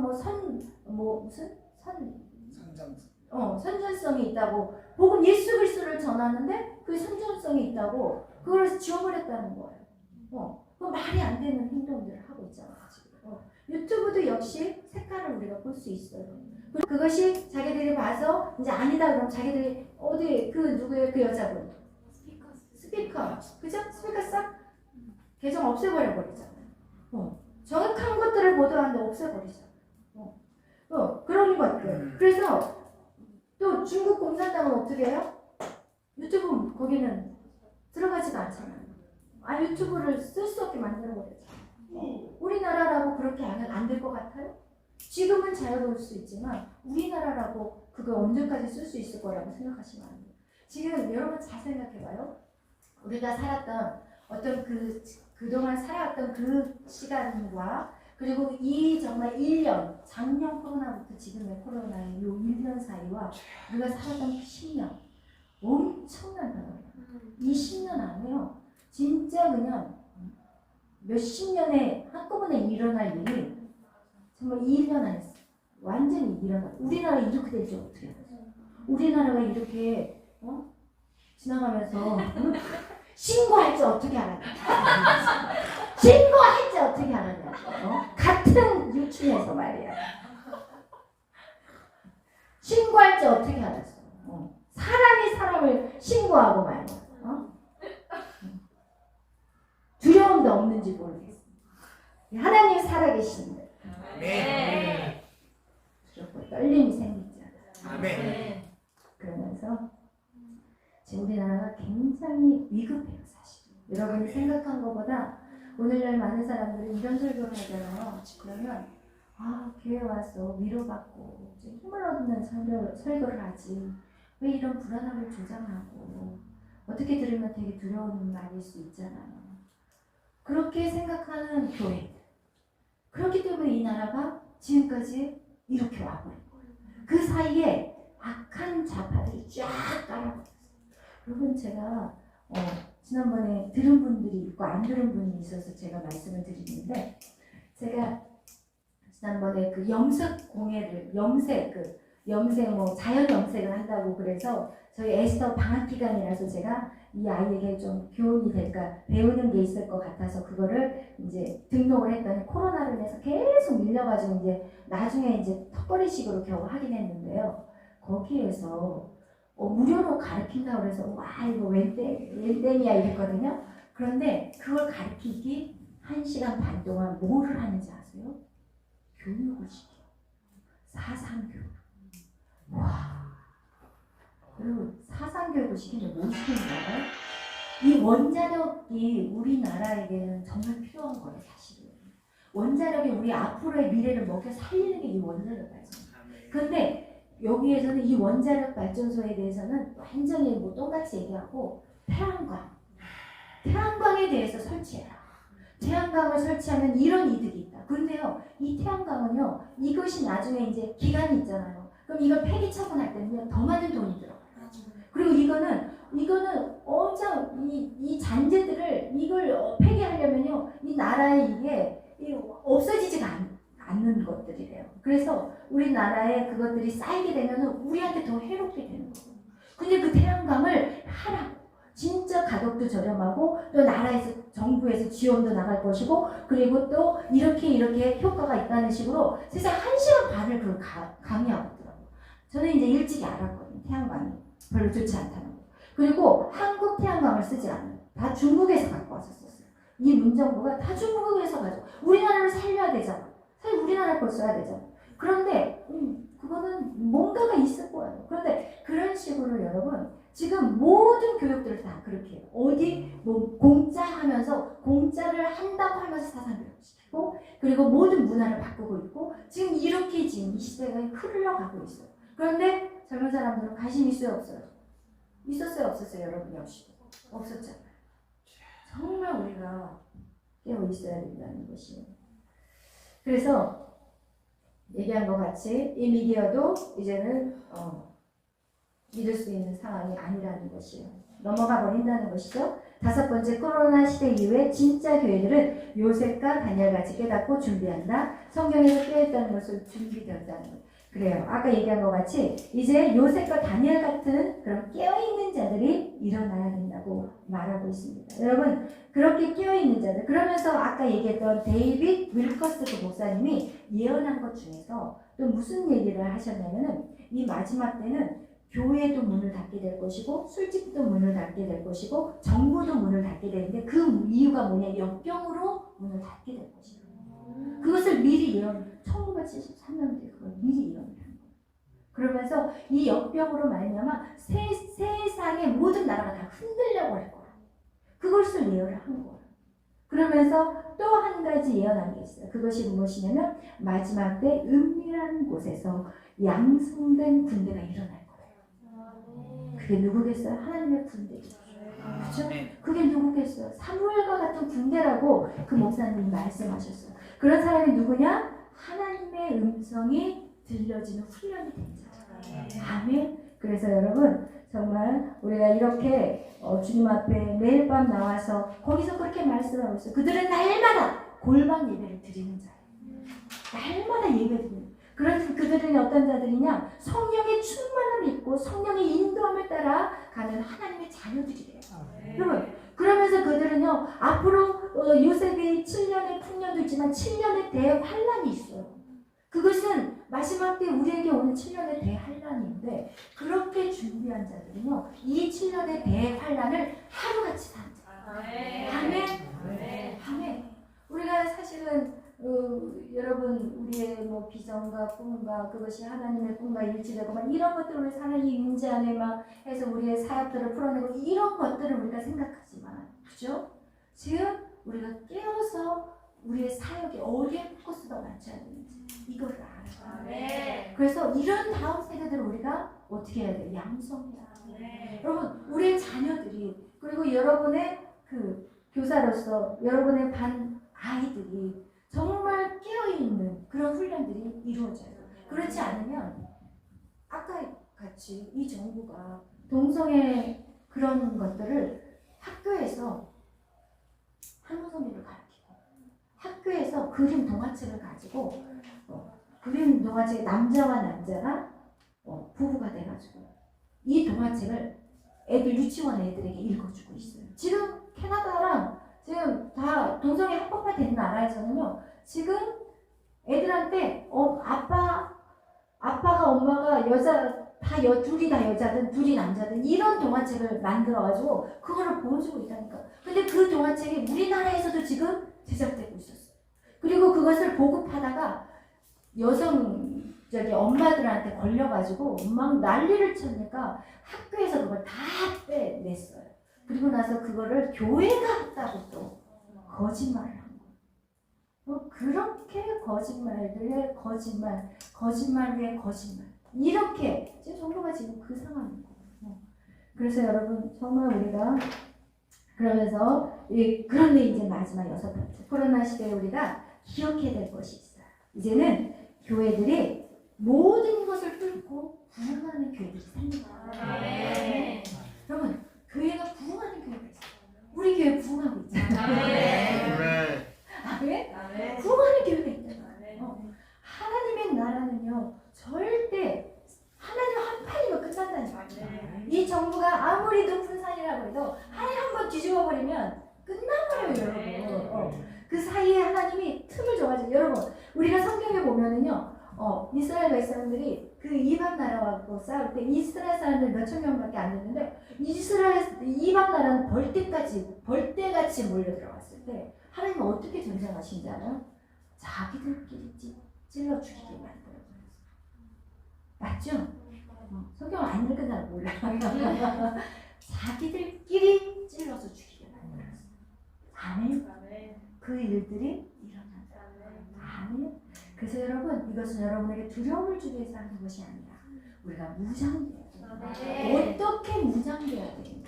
선전성이 있다고 복음 예수 그리스도를 전하는데 그 선전성이 있다고 그걸 지워버렸다는 거예요. 그 말이 안 되는 행동들을 하고 있잖아요. 지금. 유튜브도 역시 색깔을 우리가 볼 수 있어요. 그것이 자기들이 봐서 이제 아니다 그러면 자기들이 어디 누구예요 그 여자분 스피커 그죠? 스피커 싹 계정 없애버려 버리잖아요. 정확한 것들을 보도하는데 없애버리잖아요. 그런 것들. 그래서 또 중국 공산당은 어떻게 해요? 유튜브 거기는 들어가지도 않잖아요. 유튜브를 쓸 수 없게 만들어버렸잖아요. 우리나라라고 그렇게 하면 안 될 것 같아요? 지금은 자유로울 수 있지만 우리나라라고 그걸 언제까지 쓸 수 있을 거라고 생각하시면 안 돼요. 지금 여러분 잘 생각해봐요. 우리가 살았던 어떤 그동안 살아왔던 그 시간과 그리고 이 정말 1년, 작년 코로나부터 지금의 코로나의 이 1년 사이와 우리가 살았던 10년 엄청난 변화예요. 이 10년 안에요. 진짜 그냥 몇십 년에 한꺼번에 일어날 일이 정말 이 1년 안에 완전히 일어나. 우리나라 이렇게 될지 어떻게 알아요? 우리나라가 이렇게 지나가면서 신고할지 어떻게 알았냐? 신고할지 어떻게 알았냐? 같은 유치원에서 말이야. 신고할지 어떻게 알았어? 사람이 사람을 신고하고 말이야. 두려움도 없는지 모르겠어. 하나님 살아계신데 두렵고 떨림이 생기지 않아. 그러면서 지금 우리나라가 굉장히 위급해요, 사실. 여러분이 생각한 것보다 오늘날 많은 사람들이 이런 설교를 하잖아요. 그러면 교회 와서 위로받고 힘을 얻는 설교를 하지. 왜 이런 불안함을 조장하고 어떻게 들으면 되게 두려운 말일 수 있잖아요. 그렇게 생각하는 교회. 그렇기 때문에 이 나라가 지금까지 이렇게 와버린 거예요. 그 사이에 악한 좌파들이 쫙 깔아버렸어요. 여러분 제가 지난번에 들은 분들이 있고 안 들은 분이 있어서 제가 말씀을 드리는데 제가 지난번에 그 염색 공예를 염색 자연 염색을 한다고 그래서 저희 에스더 방학 기간이라서 제가 이 아이에게 좀 교훈이 될까 배우는 게 있을 것 같아서 그거를 이제 등록을 했더니 코로나로 인해서 계속 밀려가지고 이제 나중에 이제 턱걸이식으로 겨우 하긴 했는데요. 거기에서 무료로 가르친다고 그래서 와 이거 웬땡이야 이랬거든요. 그런데 그걸 가르치기 1시간 반 동안 뭐를 하는지 아세요? 교육을 시켜. 사상교육. 와. 그리고 사상교육을 시키는데 뭐 시키는 거예요? 이 원자력이 우리나라에게는 정말 필요한 거예요, 사실은. 원자력이 우리 앞으로의 미래를 먹여 살리는 게 이 원자력 발전. 그런데 여기에서는 이 원자력 발전소에 대해서는 완전히 뭐 똑같이 얘기하고 태양광에 대해서 설치해라. 태양광을 설치하면 이런 이득이 있다. 그런데요, 이 태양광은요, 이것이 나중에 이제 기간이 있잖아요. 그럼 이걸 폐기 처분할 때는요, 더 많은 돈이 들어가요. 그리고 이거는 엄청 이 잔재들을 이걸 폐기하려면요, 이 나라에 이게 없어지지가 않는 것들이래요. 그래서 우리나라에 그것들이 쌓이게 되면 우리한테 더 해롭게 되는 거예요. 근데 그 태양광을 하라고. 진짜 가격도 저렴하고 또 나라에서 정부에서 지원도 나갈 것이고 그리고 또 이렇게 효과가 있다는 식으로 세상 1시간 반을 그걸 강의하고 있더라고요. 저는 이제 일찍이 알았거든요. 태양광이 별로 좋지 않다는 거. 그리고 한국 태양광을 쓰지 않아요. 다 중국에서 갖고 왔었어요. 이 문정부가 다 중국에서 가지고 우리나라를 살려야 되잖아. 사실 우리나라 걸 써야 되잖아. 그런데 그거는 뭔가가 있을 거예요. 그런데 그런 식으로 여러분 지금 모든 교육들을 다 그렇게 해요. 어디 공짜 하면서 공짜를 한다고 하면서 사상교육을 시키고 그리고 모든 문화를 바꾸고 있고 지금 이렇게 지금 이 시대가 흘러가고 있어요. 그런데 젊은 사람들은 관심 있어요 없어요? 있었어요 없었어요? 여러분 역시 없었잖아요. 정말 우리가 깨어 있어야 된다는 것이에요. 그래서 얘기한 것 같이 이 미디어도 이제는 믿을 수 있는 상황이 아니라는 것이에요. 넘어가 버린다는 것이죠. 5번째, 코로나 시대 이후에 진짜 교회들은 요셉과 다니엘같이 깨닫고 준비한다. 성경에서 깨어있다는 것을 준비되었다는 거예요. 그래요. 아까 얘기한 것 같이 이제 요셉과 다니엘 같은 그런 깨어있는 자들이 일어나야 된다고 말하고 있습니다. 여러분 그렇게 깨어있는 자들 그러면서 아까 얘기했던 데이빗 윌커스 목사님이 예언한 것 중에서 또 무슨 얘기를 하셨냐면은 이 마지막 때는 교회도 문을 닫게 될 것이고 술집도 문을 닫게 될 것이고 정부도 문을 닫게 되는데 그 이유가 뭐냐 역병으로 문을 닫게 될 것이다. 그것을 미리 예언 1973년도에 그걸 미리 예언을 한 거예요. 그러면서 이 역병으로 말미암아 세상의 모든 나라가 다 흔들려 버릴 거야. 그것을 예언을 한 거예요. 그러면서 또 한 가지 예언한 게 있어요. 그것이 무엇이냐면 마지막 때 은밀한 곳에서 양성된 군대가 일어날 거예요. 그게 누구겠어요? 하나님의 군대죠. 그렇죠? 그게 누구겠어요? 사무엘과 같은 군대라고 그 목사님이 말씀하셨어요. 그런 사람이 누구냐? 하나님의 음성이 들려지는 훈련이 된 자죠. 아멘. 그래서 여러분 정말 우리가 이렇게 주님 앞에 매일 밤 나와서 거기서 그렇게 말씀하고 있어요. 그들은 날마다 골방 예배를 드리는 자예요. 날마다 예배 드리는. 그런 그들은 어떤 자들이냐? 성령의 충만함을 입고 성령의 인도함을 따라 가는 하나님의 자녀들이래요. 여러분 그러면서 그들은요 앞으로 요셉이 7년의 풍년도 있지만 7년의 대환란이 있어요. 그것은 마지막 때 우리에게 오는 7년의 대환란인데 그렇게 준비한 자들은요 이 7년의 대환란을 하루같이 산다. 아멘. 우리가 사실은 여러분 우리의 뭐 비전과 꿈과 그것이 하나님의 꿈과 일치되고 막 이런 것들을 위해서 하나님 임재 안에 막 해서 우리의 사역들을 풀어내고 이런 것들을 우리가 생각하지만 그죠? 지금 우리가 깨어서 우리의 사역에 어디에 포커스가 맞춰야 되는지 이걸 알아요. 그래서 이런 다음 세대들을 우리가 어떻게 해야 돼요? 양성해야 돼요. 여러분 우리의 자녀들이 그리고 여러분의 그 교사로서 여러분의 반 아이들이 정말 깨어있는 그런 훈련들이 이루어져요. 그렇지 않으면 아까 같이 이 정부가 동성애 그런 것들을 학교에서 한국선비를 가르치고 학교에서 그림 동화책을 가지고 그림 동화책 남자와 남자가 부부가 돼가지고 이 동화책을 애들 유치원 애들에게 읽어주고 있어요. 지금 캐나다랑 지금 다 동성애 합법화된 나라에서는요. 지금 애들한테 아빠가 엄마가 둘이 다 여자든 둘이 남자든 이런 동화책을 만들어가지고 그거를 보여주고 있다니까. 근데 그 동화책이 우리나라에서도 지금 제작되고 있었어요. 그리고 그것을 보급하다가 엄마들한테 걸려가지고 막 난리를 쳤으니까 학교에서 그걸 다 빼냈어요. 그리고 나서 그거를 교회가 했다고 또 거짓말을 한 거예요. 그렇게 거짓말 위에 거짓말 이렇게 지금 정부가 지금 그 상황인 거예요. 그래서 여러분 정말 우리가 그러면서 그런데 이제 마지막 6번째 코로나 시대에 우리가 기억해야 될 것이 있어요. 이제는 교회들이 모든 것을 뚫고 부흥하는 교회들이 생깁니다. 여러분 교회가 부흥하는 교회가 있어요. 우리 교회 부흥하고 있잖아요. 아멘? 부흥하는 교회가 있잖아요. 하나님의 나라는요 절대 하나님 한 판이면 끝난다니까요. 이 정부가 아무리 높은 산이라고 해도 하나님 한번 뒤집어 버리면 끝나버려요, 여러분. 그 사이에 하나님이 틈을 줘가지고 여러분 우리가 성경에 보면은요 이스라엘 백성들이 그 이방 나라하고 싸울 때 이스라엘 사람들 몇천 명밖에 안 됐는데 이방 나라는 벌떼같이 몰려 들어갔을 때 하나님은 어떻게 전쟁하신지 알아요? 자기들끼리 찔러 죽이게 만들어요. 맞죠? 성경 안 읽은 사람 몰라. 자기들끼리 찔러서 죽이게 만들었어요. 아멘. 그 일들이 일어난다. 아멘. 그래서 여러분 이것은 여러분에게 두려움을 주기 위해서 하는 것이 아니라 우리가 무장돼야 돼요. 어떻게 무장돼야 되는지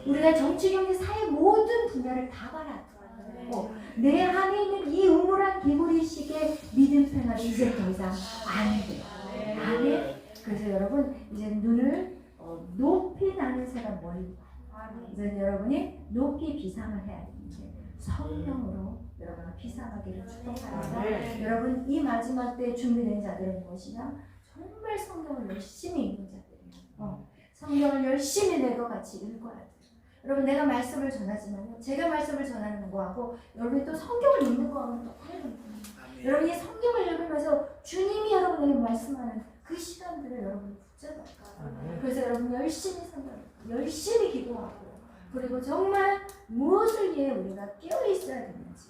우리가 정치, 경제, 사회 모든 분야를 다 받아들고 내 안에 있는 이 우물한 개구리식의 믿음 생활이 이제 더 이상 안 돼요. 아멘. 그래서 여러분 이제 눈을 높이 나는 새가 멀리 봐요. 이제 여러분이 높이 비상을 해야 되는데 성령으로 여러분을 비상하기를 축복합니다. 여러분 이 마지막 때 준비된 자들은 무엇이냐? 정말 성경을 열심히 읽는 자들이에요. 성경을 열심히 내가 같이 읽어야 돼요. 여러분 내가 말씀을 전하지만요. 제가 말씀을 전하는 거하고 여러분이 또 성경을 읽는 거하고는 또 다른 거예요. 여러분이 성경을 읽으면서 주님이 여러분에게 말씀하는 그 시간들을 여러분이 붙잡아요. 그래서 여러분 열심히 성경을 열심히 기도하고 그리고 정말 무엇을 위해 우리가 깨어있어야 되는지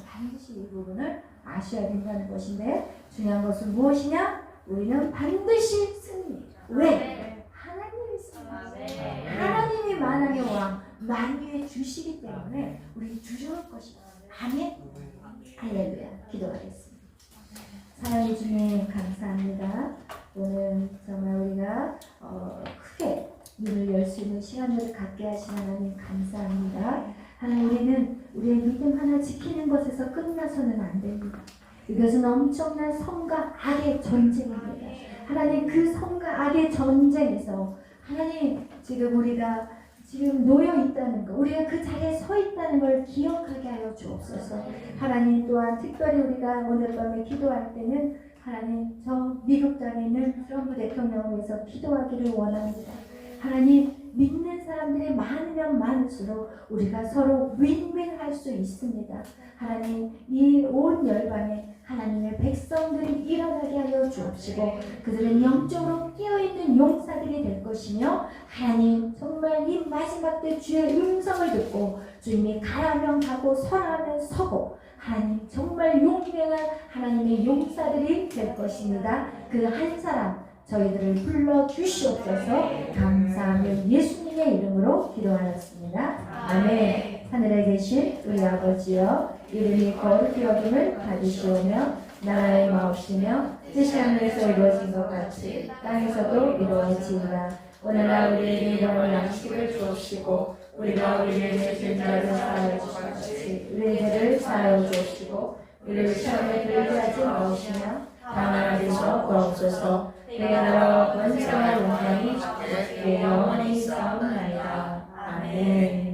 반드시 이 부분을 아셔야 된다는 것인데 중요한 것은 무엇이냐? 우리는 반드시 승리. 왜? 하나님이 있습니다. 하나님이 만왕의 왕 만유의 주시기 때문에 우리 두려울 것이다. 아멘. 할렐루야. 기도하겠습니다. 사랑의 주님 감사합니다. 오늘 정말 우리가 크게 눈을 열 수 있는 시간을 갖게 하신 하나님 감사합니다. 하나님 우리는 우리의 믿음 하나 지키는 것에서 끝나서는 안 됩니다. 이것은 엄청난 선과 악의 전쟁입니다. 하나님 그 선과 악의 전쟁에서 하나님 지금 우리가 지금 놓여 있다는 것, 우리가 그 자리에 서 있다는 걸 기억하게 하여 주옵소서. 하나님 또한 특별히 우리가 오늘 밤에 기도할 때는 하나님 저 미국 땅에 있는 트럼프 대통령을 위해서 기도하기를 원합니다. 하나님 믿는 사람들이 많으면 많을수록 우리가 서로 윈윈할 수 있습니다. 하나님 이 온 열방에 하나님의 백성 백성들이 일어나게 하여 주옵시고 그들은 영적으로 깨어있는 용사들이 될 것이며 하나님 정말 이 마지막 때 주의 음성을 듣고 주님이 가라면 가고 서라면 서고 하나님 정말 용맹한 하나님의 용사들이 될 것입니다. 그 한 사람 저희들을 불러 주시옵소서. 감사하며 예수님의 이름으로 기도하였습니다. 아멘. 하늘에 계신 우리 아버지여 이름이 거룩히 여김을 받으시오며 나라의 마옵시며 뜻이 하늘에서 이루어진 것 같이 땅에서도 이루어지리라. 오늘날 우리에게 일용할 양식을 주옵시고 우리가 우리에게 죄진 자를 사하여 주시듯이 우리의 사하여 주옵시고 우리를 시험에 들게 하지 마옵시며 다만 하에서 구하옵소서. 내 나라와 권세와 영광이 주께 영원히 있사옵나이다. 아멘.